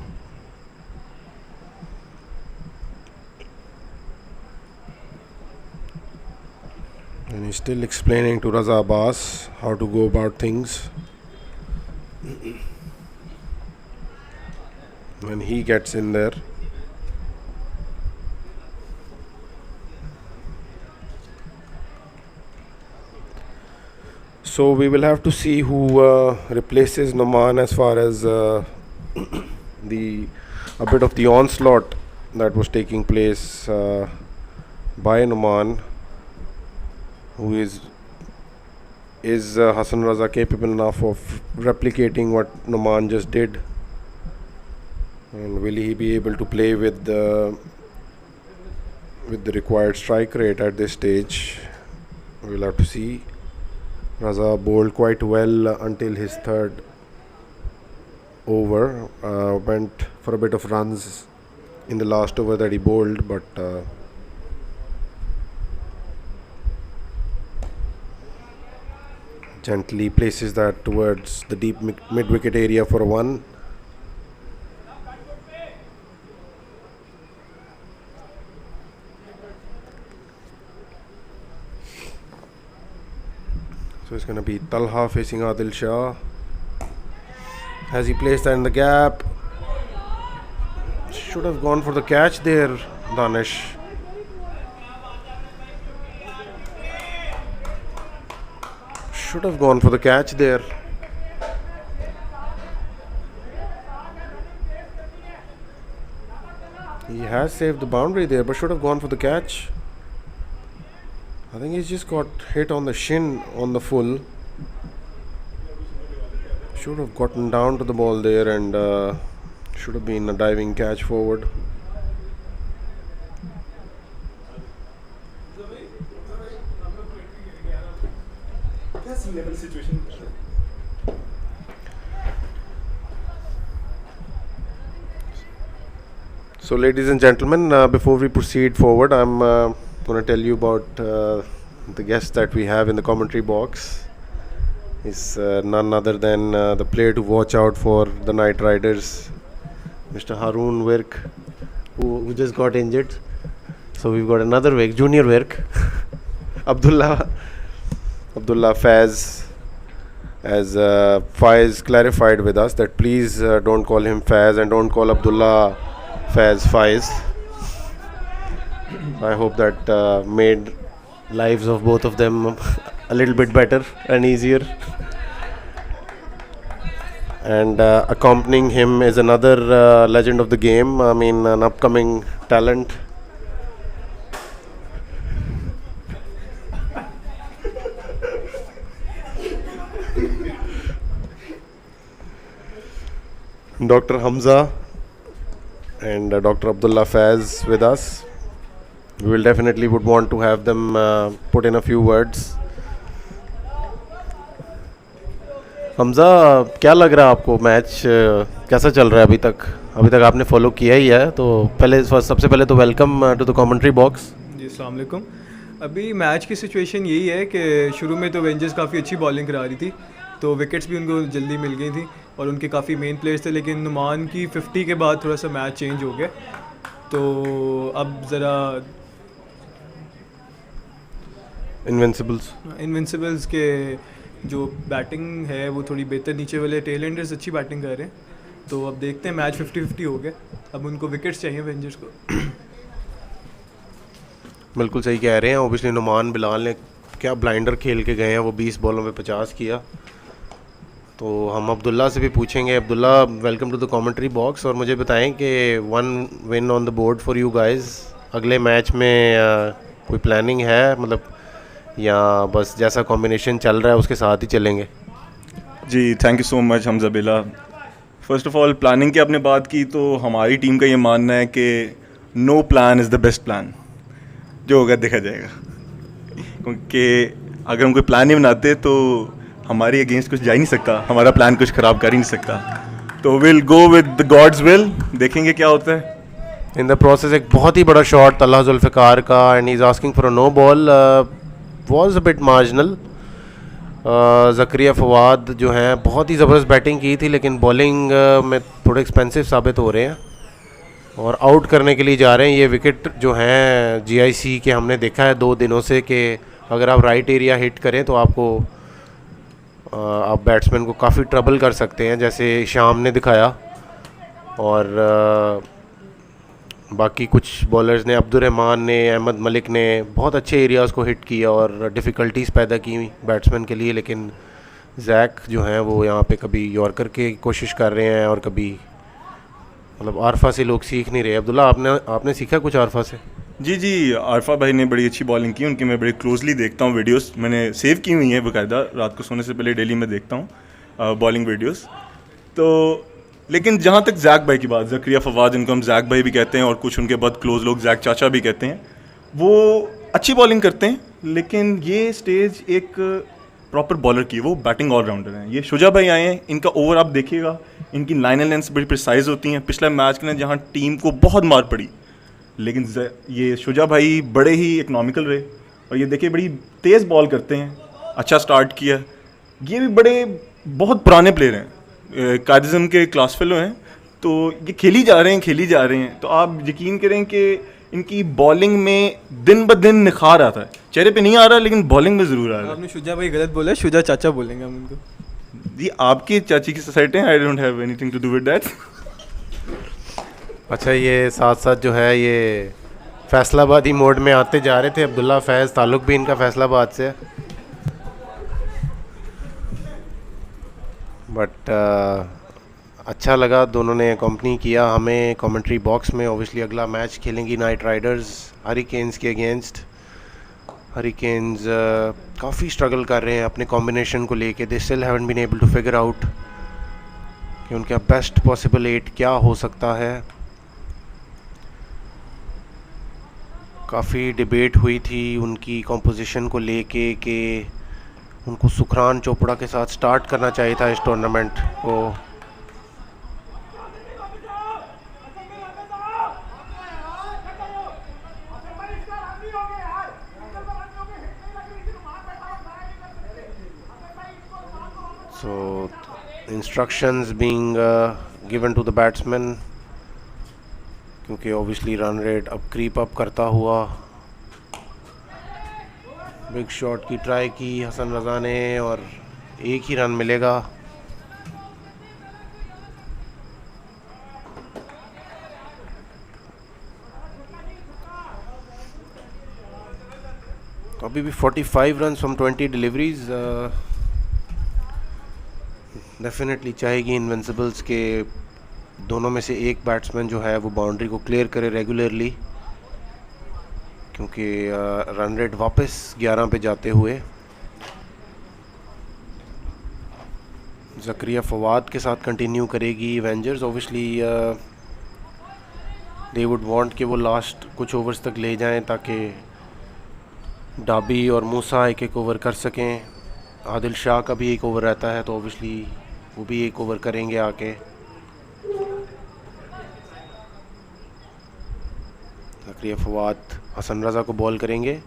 And he's still explaining to Raza Abbas how to go about things when he gets in there. So we will have to see who replaces Numan as far as a bit of the onslaught that was taking place by Numan. Who is Hassan Raza capable enough of replicating what Numan just did? And will he be able to play with the required strike rate at this stage? We'll have to see. Raza bowled quite well until his third over. Went for a bit of runs in the last over that he bowled, but gently places that towards the deep mid-wicket area for a 1. So it's going to be Talha facing Adil Shah. Has he placed that in the gap? Should have gone for the catch there, Danish. Should have gone for the catch there. He has saved the boundary there, but should have gone for the catch. I think he's just got hit on the shin on the full. Should have gotten down to the ball there and should have been a diving catch forward. So ladies and gentlemen, before we proceed forward, I'm going to tell you about the guest that we have in the commentary box. Is none other than the player to watch out for the Knight Riders, Mr. Haroon Wirk, who just got injured. So we've got another Wirk, Junior Wirk, Abdullah Faiz, as Faiz clarified with us that please don't call him Faiz and don't call Abdullah Faiz. I hope that made lives of both of them a little bit better and easier. And accompanying him is another legend of the game, I mean an upcoming talent. Dr. Hamza and Dr. Abdullah Faiz with us. We will definitely would want to have them put in a few words. Hamza, क्या लग रहा है आपको match कैसा चल रहा है अभी तक आपने फॉलो किया ही है, तो सबसे पहले तो welcome to the commentary box.
जी अस्सलाम वालेकुम। अभी मैच की सिचुएशन यही है कि शुरू में तो एवेंजर्स काफ़ी अच्छी बॉलिंग करा रही थी, तो विकेट्स भी उनको जल्दी मिल गई थी और उनके काफ़ी मेन प्लेयर्स थे, लेकिन नुमान की 50 के बाद थोड़ा सा मैच चेंज हो गया। तो अब ज़रा इनविंसिबल्स के जो बैटिंग है वो थोड़ी बेहतर, नीचे वाले टेल एंडर्स अच्छी बैटिंग कर रहे हैं, तो अब देखते हैं, मैच 50-50 हो गया, अब उनको विकेट्स चाहिए एवेंजर्स को।
बिल्कुल सही कह रहे हैं। ओबियसली नुमान बिलाल ने क्या ब्लाइंडर खेल के गए हैं, वो 20 बॉलों पे 50 किया। तो हम अब्दुल्ला से भी पूछेंगे। Abdullah, welcome to the commentary box, और मुझे बताएं कि 1 win on the board for you guys. अगले मैच में कोई प्लानिंग है, मतलब, या बस जैसा कॉम्बिनेशन चल रहा है उसके साथ ही चलेंगे?
जी, thank you so much Hamza Bilal. First of all, planning की आपने बात की, तो हमारी टीम का ये मानना है कि no plan is the best plan. जो होगा देखा जाएगा, क्योंकि अगर हम कोई प्लान नहीं बनाते तो हमारे अगेंस्ट कुछ जा ही नहीं सकता, हमारा प्लान कुछ ख़राब कर ही नहीं सकता। तो will go with the gods will, देखेंगे क्या होता है।
इन द प्रोसेस एक बहुत ही बड़ा शॉट तल्हा जुल्फ़िकार का, and he is asking for a no ball, was a bit marginal. Zakariya Fawad जो हैं बहुत ही ज़बरदस्त बैटिंग की थी, लेकिन बॉलिंग में थोड़े एक्सपेंसिव साबित हो रहे हैं और आउट करने के लिए जा रहे हैं। ये विकेट जो हैं जीआईसी के हमने देखा है 2 दिनों से कि अगर आप राइट एरिया हिट करें तो आपको आप बैट्समैन को काफ़ी ट्रबल कर सकते हैं, जैसे शाम ने दिखाया। और बाकी कुछ बॉलर्स ने, अब्दुर्रहमान ने, अहमद मलिक ने बहुत अच्छे एरियाज़ को हिट किया और डिफ़िकल्टीज़ पैदा की बैट्समैन के लिए। लेकिन जैक जो हैं वो यहाँ पे कभी यॉर्कर की कोशिश कर रहे हैं और कभी, मतलब, आरफा से लोग सीख नहीं रहे। अब्दुल्ला, आपने सीखा कुछ आरफा से?
जी, आरफा भाई ने बड़ी अच्छी बॉलिंग की, उनकी मैं बड़ी क्लोजली देखता हूँ वीडियोस, मैंने सेव की हुई हैं बाकायदा, रात को सोने से पहले डेली मैं देखता हूँ बॉलिंग वीडियोस। तो लेकिन जहाँ तक जैक भाई की बात, ज़करिया फवाद, जिनको हम जैक भाई भी कहते हैं और कुछ उनके बहुत क्लोज लोग जैक चाचा भी कहते हैं, वो अच्छी बॉलिंग करते हैं, लेकिन ये स्टेज एक प्रॉपर बॉलर की है, वो बैटिंग ऑलराउंडर हैं। ये शुजा भाई आए हैं, इनका ओवर आप देखिएगा, इनकी लाइन एंड लेंथ बड़ी प्रिसाइज होती हैं। पिछला मैच में जहाँ टीम को बहुत मार पड़ी, लेकिन ये शुजा भाई बड़े ही इकनॉमिकल रहे, और ये देखिए बड़ी तेज़ बॉल करते हैं, अच्छा स्टार्ट किया। ये भी बहुत पुराने प्लेयर हैं, कायदिज़म के क्लास फेलो हैं, तो ये खेली जा रहे हैं। तो आप यकीन करें कि इनकी बॉलिंग में दिन ब दिन निखार आता है, चेहरे पे नहीं आ रहा लेकिन बॉलिंग में ज़रूर आ रहा है।
आपने शुजा भाई गलत बोला, शुजा चाचा बोलेंगे हम उनको।
जी, आपकी चाची की सोसाइटी है, I don't have anything to do with that.
अच्छा, ये साथ साथ जो है ये फैसलाबादी मोड में आते जा रहे थे। अब्दुल्ला फैज़, ताल्लुक़ भी इनका फैसलाबाद से है, बट अच्छा लगा, दोनों ने कंपनी किया हमें कमेंट्री बॉक्स में। ओबियसली अगला मैच खेलेंगी नाइट राइडर्स हरिकेन्स के अगेंस्ट। हरिकेन्स काफ़ी स्ट्रगल कर रहे हैं अपने कॉम्बिनेशन को लेके। They still haven't been able to figure out कि उनका बेस्ट पॉसिबल 8 क्या हो सकता है। काफ़ी डिबेट हुई थी उनकी कॉम्पोजिशन को लेके कि उनको सुखरान चोपड़ा के साथ स्टार्ट करना चाहिए था इस टूर्नामेंट को। So instructions being given to the batsman, क्योंकि obviously रन रेट अब क्रीप अप करता हुआ। बिग शॉट की ट्राई की हसन रज़ा ने और एक ही रन मिलेगा। तो अभी भी 45 रन फ्रॉम 20 डिलीवरीज डेफिनेटली चाहेगी इनविंसिबल्स के दोनों में से एक बैट्समैन जो है वो बाउंड्री को क्लियर करे रेगुलरली, क्योंकि रन रेट वापस 11 पे जाते हुए। ज़करिया फवाद के साथ कंटिन्यू करेगी Avengers. Obviously they would want कि वो लास्ट कुछ ओवर्स तक ले जाएं ताकि डाबी और मूसा एक एक ओवर कर सकें। आदिल शाह का भी एक ओवर रहता है, तो ओबियसली वो भी एक ओवर करेंगे आके। ज़करिया फवाद हसन रज़ा को बॉल करेंगे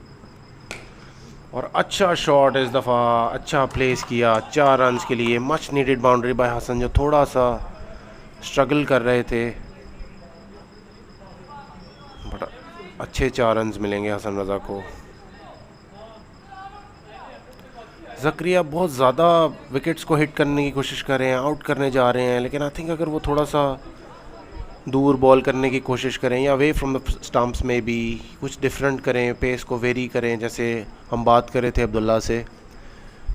और अच्छा शॉट इस दफ़ा, अच्छा प्लेस किया 4 रन्स के लिए। Much needed boundary by Hasan, जो थोड़ा सा स्ट्रगल कर रहे थे, बट अच्छे 4 रन्स मिलेंगे हसन रज़ा को। ज़करिया बहुत ज़्यादा विकेट्स को हिट करने की कोशिश कर रहे हैं, आउट करने जा रहे हैं, लेकिन आई थिंक अगर वो थोड़ा सा दूर बॉल करने की कोशिश करें या अवे फ्रॉम द स्टंप्स में भी कुछ डिफरेंट करें, पेस को वेरी करें, जैसे हम बात कर रहे थे अब्दुल्ला से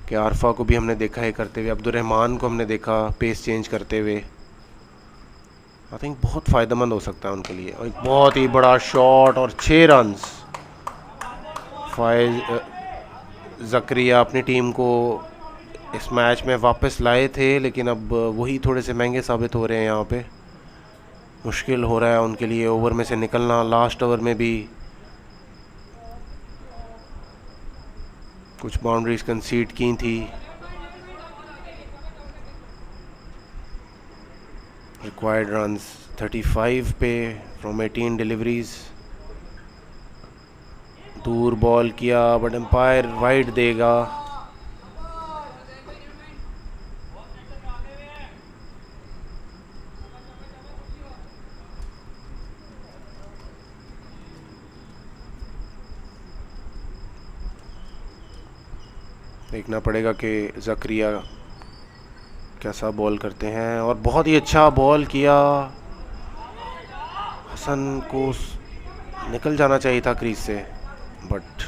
कि आरफा को भी हमने देखा है करते हुए, अब्दुलरहमान को हमने देखा पेस चेंज करते हुए। आई थिंक बहुत फ़ायदेमंद हो सकता है उनके लिए। और एक बहुत ही बड़ा शॉट और 6 रन्स। ज़करिया अपनी टीम को इस मैच में वापस लाए थे, लेकिन अब वही थोड़े से महंगे साबित हो रहे हैं। यहाँ पे मुश्किल हो रहा है उनके लिए ओवर में से निकलना। लास्ट ओवर में भी कुछ बाउंड्रीज कंसीड की थी। रिक्वायर्ड रन्स 35 पे फ्रॉम 18 डिलीवरीज। दूर बॉल किया बट एम्पायर वाइड देगा। देखना पड़ेगा कि ज़करिया कैसा बॉल करते हैं। और बहुत ही अच्छा बॉल किया। हसन को निकल जाना चाहिए था क्रीज से, बट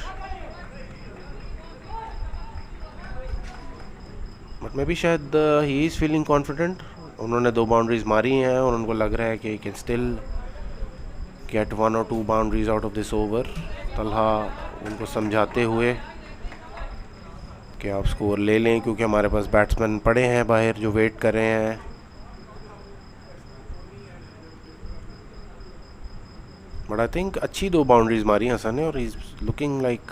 मे बी शायद ही इज़ फीलिंग कॉन्फिडेंट। उन्होंने 2 बाउंड्रीज मारी हैं और उनको लग रहा है कि कैन स्टिल गेट 1 और 2 boundaries out of this over. Talha उनको समझाते हुए कि आप स्कोर ले लें, क्योंकि हमारे पास बैट्समैन पड़े हैं बाहर जो वेट कर रहे हैं। बट आई थिंक अच्छी 2 बाउंड्रीज मारी हसन ने और ही इज़ लुकिंग लाइक।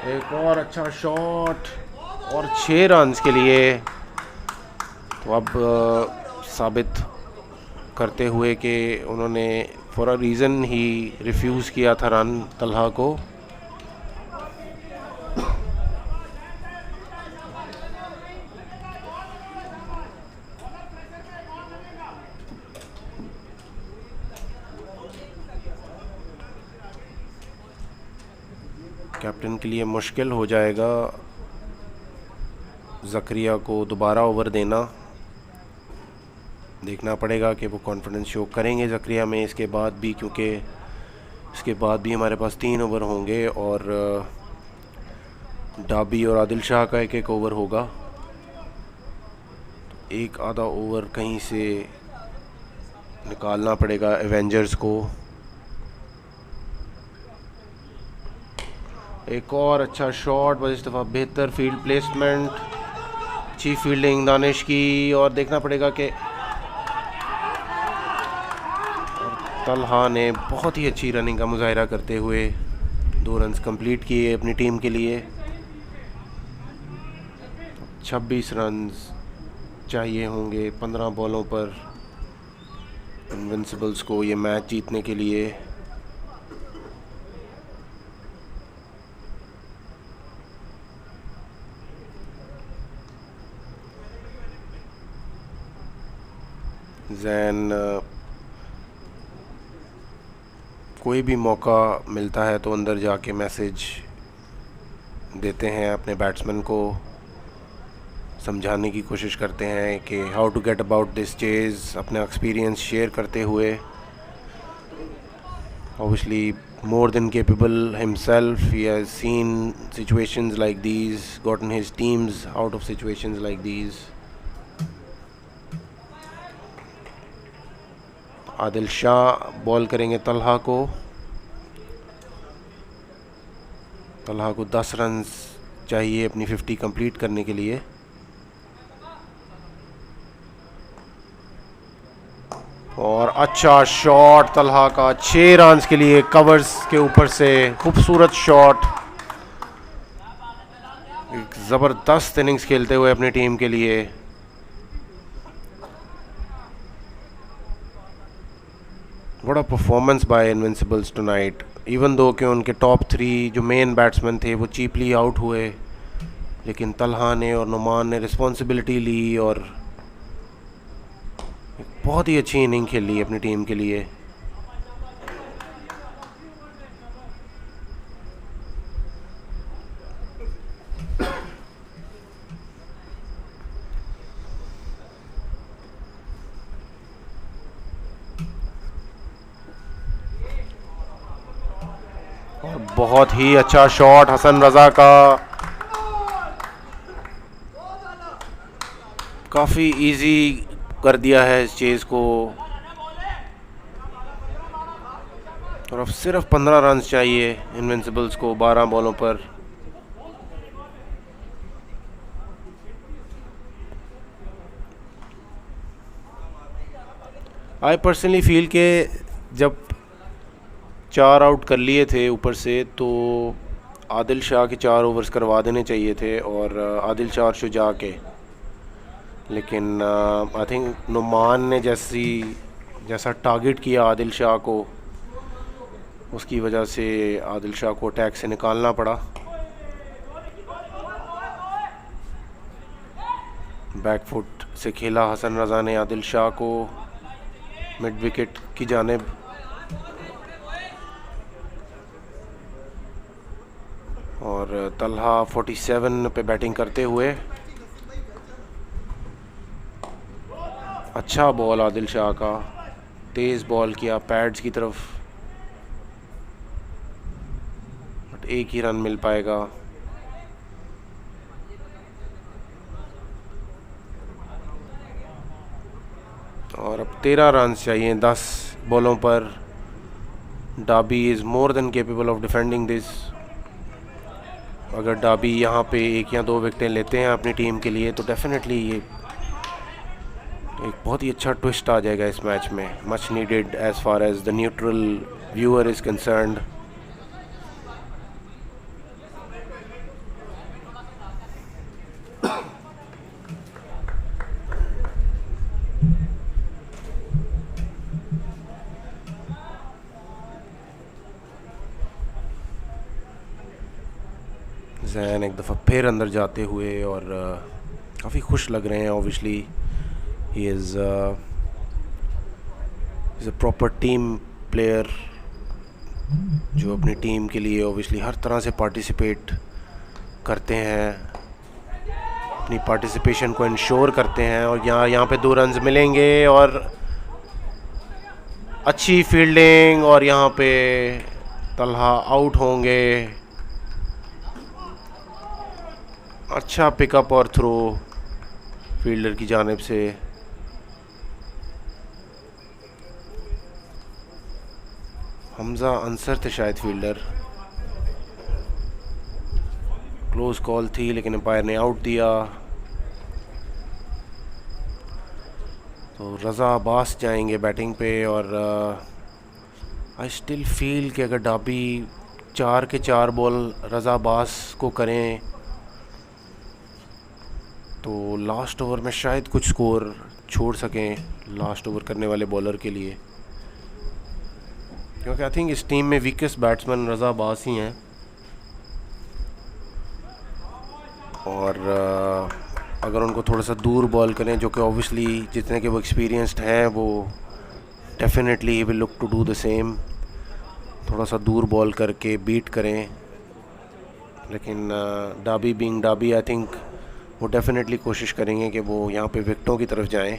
एक और अच्छा शॉट और 6 रन्स के लिए। तो अब साबित करते हुए कि उन्होंने for a reason he refuse किया था रन तलहा को। कैप्टन के लिए मुश्किल हो जाएगा ज़करिया को दोबारा ओवर देना। देखना पड़ेगा कि वो कॉन्फिडेंस शो करेंगे ज़करिया में इसके बाद भी, क्योंकि इसके बाद भी हमारे पास 3 ओवर होंगे और डाबी और आदिल शाह का 1-1 ओवर होगा। तो एक आधा ओवर कहीं से निकालना पड़ेगा एवेंजर्स को। एक और अच्छा शॉट, बस इस दफ़ा बेहतर फील्ड प्लेसमेंट, अच्छी फील्डिंग दानिश की। और देखना पड़ेगा कि तलहा ने बहुत ही अच्छी रनिंग का मुजाहिरा करते हुए 2 रन्स कंप्लीट किए अपनी टीम के लिए। 26 रन्स चाहिए होंगे 15 बॉलों पर इनविंसिबल्स को ये मैच जीतने के लिए। जैन कोई भी मौका मिलता है तो अंदर जाके मैसेज देते हैं, अपने बैट्समैन को समझाने की कोशिश करते हैं कि how to get about this chase, अपना एक्सपीरियंस शेयर करते हुए। Obviously more than capable himself, he has seen situations like these, gotten his teams out of situations like these. Adil Shah ball करेंगे तलहा को। तलहा को 10 रन्स चाहिए अपनी 50 कंप्लीट करने के लिए। और अच्छा शॉट तलहा का 6 रन्स के लिए कवर्स के ऊपर से, खूबसूरत शॉट। एक ज़बरदस्त इनिंग्स खेलते हुए अपनी टीम के लिए। What a performance by Invincibles tonight. Even though कि उनके टॉप 3 जो मेन बैट्समैन थे वो चीपली आउट हुए, लेकिन तलहा ने और नुमान ने रिस्पॉन्सिबिलिटी ली और बहुत ही अच्छी इनिंग खेली अपनी टीम के लिए। बहुत ही अच्छा शॉट हसन रज़ा का, काफ़ी इजी कर दिया है इस चेज़ को। और अब सिर्फ 15 रन चाहिए इनविंसिबल्स को 12 बॉलों पर। आई पर्सनली फील के जब 4 आउट कर लिए थे ऊपर से, तो आदिल शाह के 4 ओवर्स करवा देने चाहिए थे और आदिल शाह और शुजा के। लेकिन आई थिंक नुमान ने जैसा टारगेट किया आदिल शाह को, उसकी वजह से आदिल शाह को अटैक से निकालना पड़ा। बैकफुट से खेला हसन रज़ा ने आदिल शाह को मिड विकेट की जानिब। और तलहा 47 पे बैटिंग करते हुए, अच्छा बॉल आदिल शाह का, तेज़ बॉल किया पैड्स की तरफ, बट एक ही रन मिल पाएगा। और अब 13 रन चाहिए 10 बॉलों पर। Dabi is more than capable of defending this. अगर डाबी यहाँ पे 1 या 2 विकेटें लेते हैं अपनी टीम के लिए, तो डेफिनेटली ये एक बहुत ही अच्छा ट्विस्ट आ जाएगा इस मैच में। Much needed as far as the neutral viewer is concerned. Jain एक दफ़ा फिर अंदर जाते हुए और काफ़ी खुश लग रहे हैं। Obviously he is a proper team player, जो अपनी टीम के लिए ऑब्वियसली हर तरह से पार्टिसिपेट करते हैं, अपनी पार्टिसिपेशन को इंश्योर करते हैं। और यहाँ पे 2 रन्स मिलेंगे और अच्छी फील्डिंग, और यहाँ पे तलहा आउट होंगे। अच्छा पिकअप और थ्रो फील्डर की जानिब से। हमजा अंसर थे शायद फील्डर। क्लोज कॉल थी लेकिन अंपायर ने आउट दिया। तो रज़ा अब्बास जाएंगे बैटिंग पे। और आई स्टिल फील कि अगर डाबी 4 के 4 बॉल रज़ा अब्बास को करें, तो लास्ट ओवर में शायद कुछ स्कोर छोड़ सकें लास्ट ओवर करने वाले बॉलर के लिए, क्योंकि आई थिंक इस टीम में वीकेस्ट बैट्समैन रज़ा अब्बास ही हैं। और अगर उनको थोड़ा सा दूर बॉल करें, जो कि ऑब्वियसली जितने के वो एक्सपीरियंस्ड हैं, वो definitely will look to do the same. थोड़ा सा दूर बॉल करके बीट करें। लेकिन Dabi being Dabi, I think वो डेफिनेटली कोशिश करेंगे कि वो यहाँ पे विकेटों की तरफ जाएं।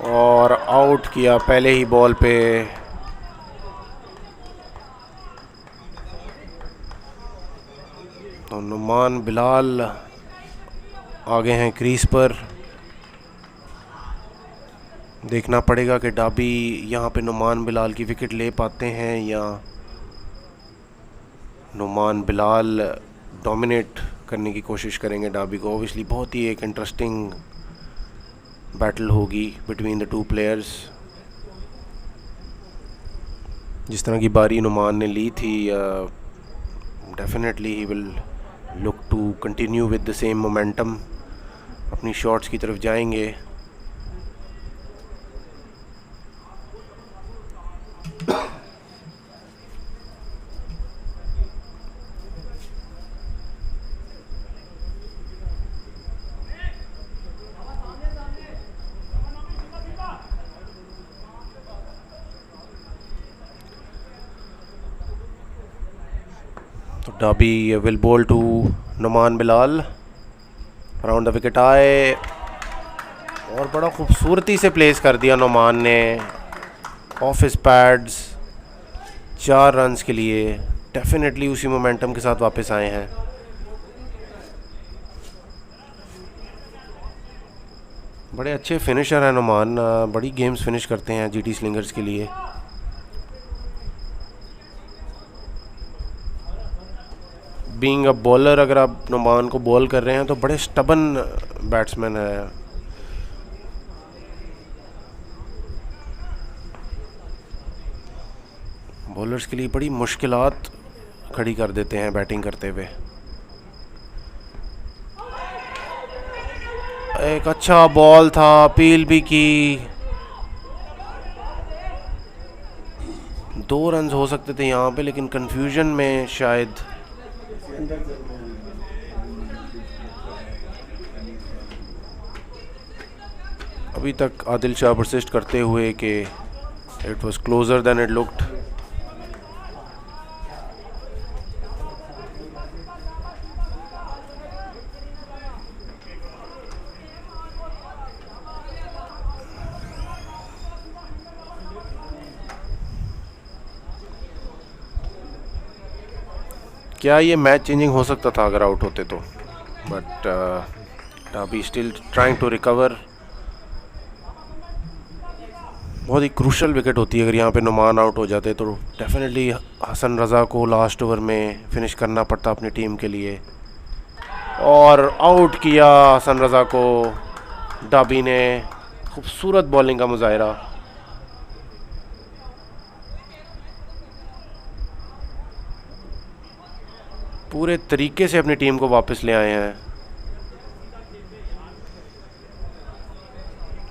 और आउट किया पहले ही बॉल पे। तो नुमान बिलाल आगे हैं क्रीज पर। देखना पड़ेगा कि डाबी यहाँ पे नुमान बिलाल की विकेट ले पाते हैं या नुमान बिलाल डोमिनेट करने की कोशिश करेंगे डाबी को। ऑब्वियसली बहुत ही एक इंटरेस्टिंग बैटल होगी बिटवीन द 2 प्लेयर्स। जिस तरह की बारी नुमान ने ली थी, definitely he will look to continue with the same momentum. अपनी शॉट्स की तरफ जाएंगे। तो Dabi will bowl to Noman Bilal, around the wicket आए और बड़ा खूबसूरती से प्लेस कर दिया नुमान ने ऑफिस पैड्स 4 रन्स के लिए। डेफिनेटली उसी मोमेंटम के साथ वापस आए हैं। बड़े अच्छे फिनिशर हैं नुमान, बड़ी गेम्स फिनिश करते हैं जीटी स्लिंगर्स के लिए। बीइंग अ बॉलर, अगर आप नुमान को बॉल कर रहे हैं तो बड़े स्टबन बैट्समैन हैं। बॉलर्स के लिए बड़ी मुश्किलात खड़ी कर देते हैं बैटिंग करते हुए। एक अच्छा बॉल था, अपील भी की। 2 रन्स हो सकते थे यहाँ पे, लेकिन कंफ्यूजन में शायद अभी तक आदिल शाह परसिस्ट करते हुए कि it was closure then it looked. क्या ये मैच चेंजिंग हो सकता था अगर आउट होते तो, but Dabi still trying to recover. बहुत ही क्रूशल विकेट होती है अगर यहाँ पे नुमान आउट हो जाते तो डेफिनेटली हसन रज़ा को लास्ट ओवर में फिनिश करना पड़ता अपनी टीम के लिए। और आउट किया हसन रज़ा को डाबी ने। खूबसूरत बॉलिंग का मुजाहरा। पूरे तरीके से अपनी टीम को वापस ले आए हैं।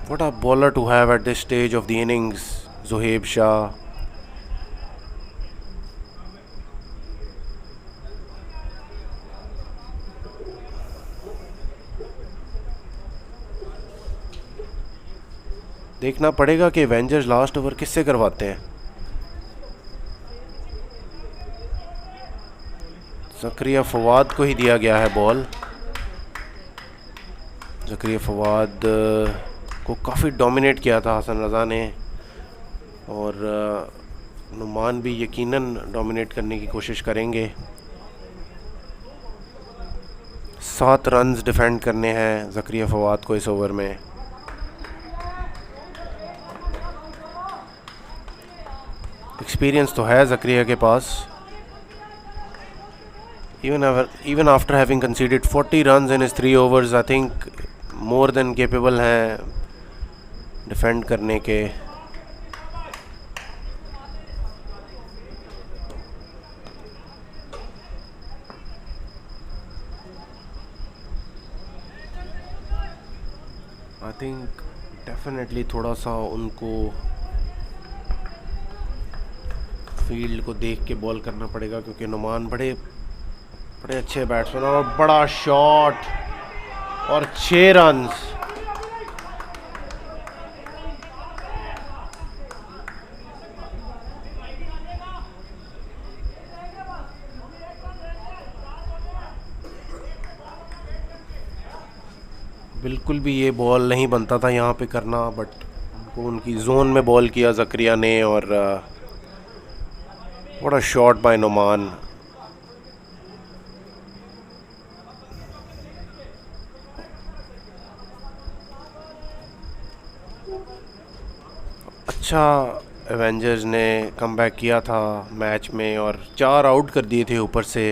What a bowler to have at this stage of the innings, Zohaib Shah. देखना पड़ेगा कि एवेंजर्स लास्ट ओवर किससे करवाते हैं। ज़करिया फवाद को ही दिया गया है बॉल। ज़करिया फवाद को काफ़ी डोमिनेट किया था हसन रज़ा ने, और नुमान भी यकीनन डोमिनेट करने की कोशिश करेंगे। 7 रन्स डिफेंड करने हैं ज़करिया फवाद को इस ओवर में। एक्सपीरियंस तो है ज़करिया के पास। even after having conceded 40 runs in his 3 overs, I think more than capable हैं डिफेंड करने के। आई थिंक डेफिनेटली थोड़ा सा उनको फील्ड को देख के बॉल करना पड़ेगा, क्योंकि नुमान बड़े अच्छे बैट्समैन। और बड़ा शॉट और 6 रन्स। बिल्कुल भी ये बॉल नहीं बनता था यहाँ पे करना, बट उनको उनकी जोन में बॉल किया ज़करिया ने। और बड़ा शॉट बाय नुमान। अच्छा एवेंजर्स ने कमबैक किया था मैच में और 4 आउट कर दिए थे ऊपर से,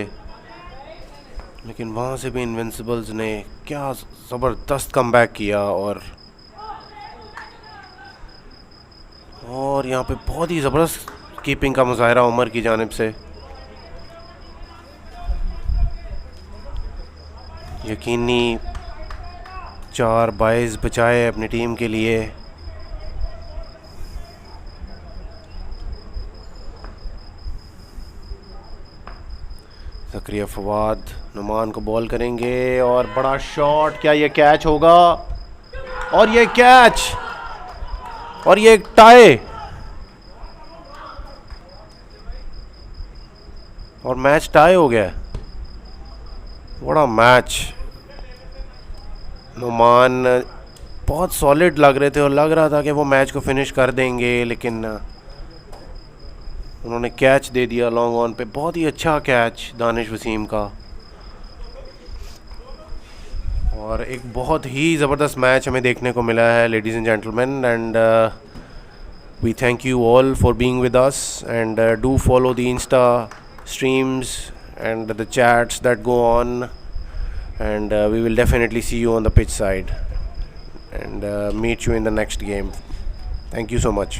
लेकिन वहाँ से भी इनविंसिबल्स ने क्या ज़बरदस्त कमबैक किया। और यहाँ पे बहुत ही ज़बरदस्त कीपिंग का मुजाहरा उमर की जानिब से। यकीनी 4 बाइज बचाए अपनी टीम के लिए। ज़करिया फवाद नुमान को बॉल करेंगे और बड़ा शॉट। क्या ये कैच होगा? और ये कैच, और ये एक टाई, और मैच टाई हो गया। बड़ा मैच। नुमान बहुत सॉलिड लग रहे थे और लग रहा था कि वो मैच को फिनिश कर देंगे, लेकिन उन्होंने कैच दे दिया लॉन्ग ऑन पे, बहुत ही अच्छा कैच दानिश वसीम का। और एक बहुत ही ज़बरदस्त मैच हमें देखने को मिला है ladies and gentleman, and we thank you all for being with us, and do follow the Insta streams and the chats that go on, and we will definitely see you on the pitch side and meet you in the next game. Thank you so much.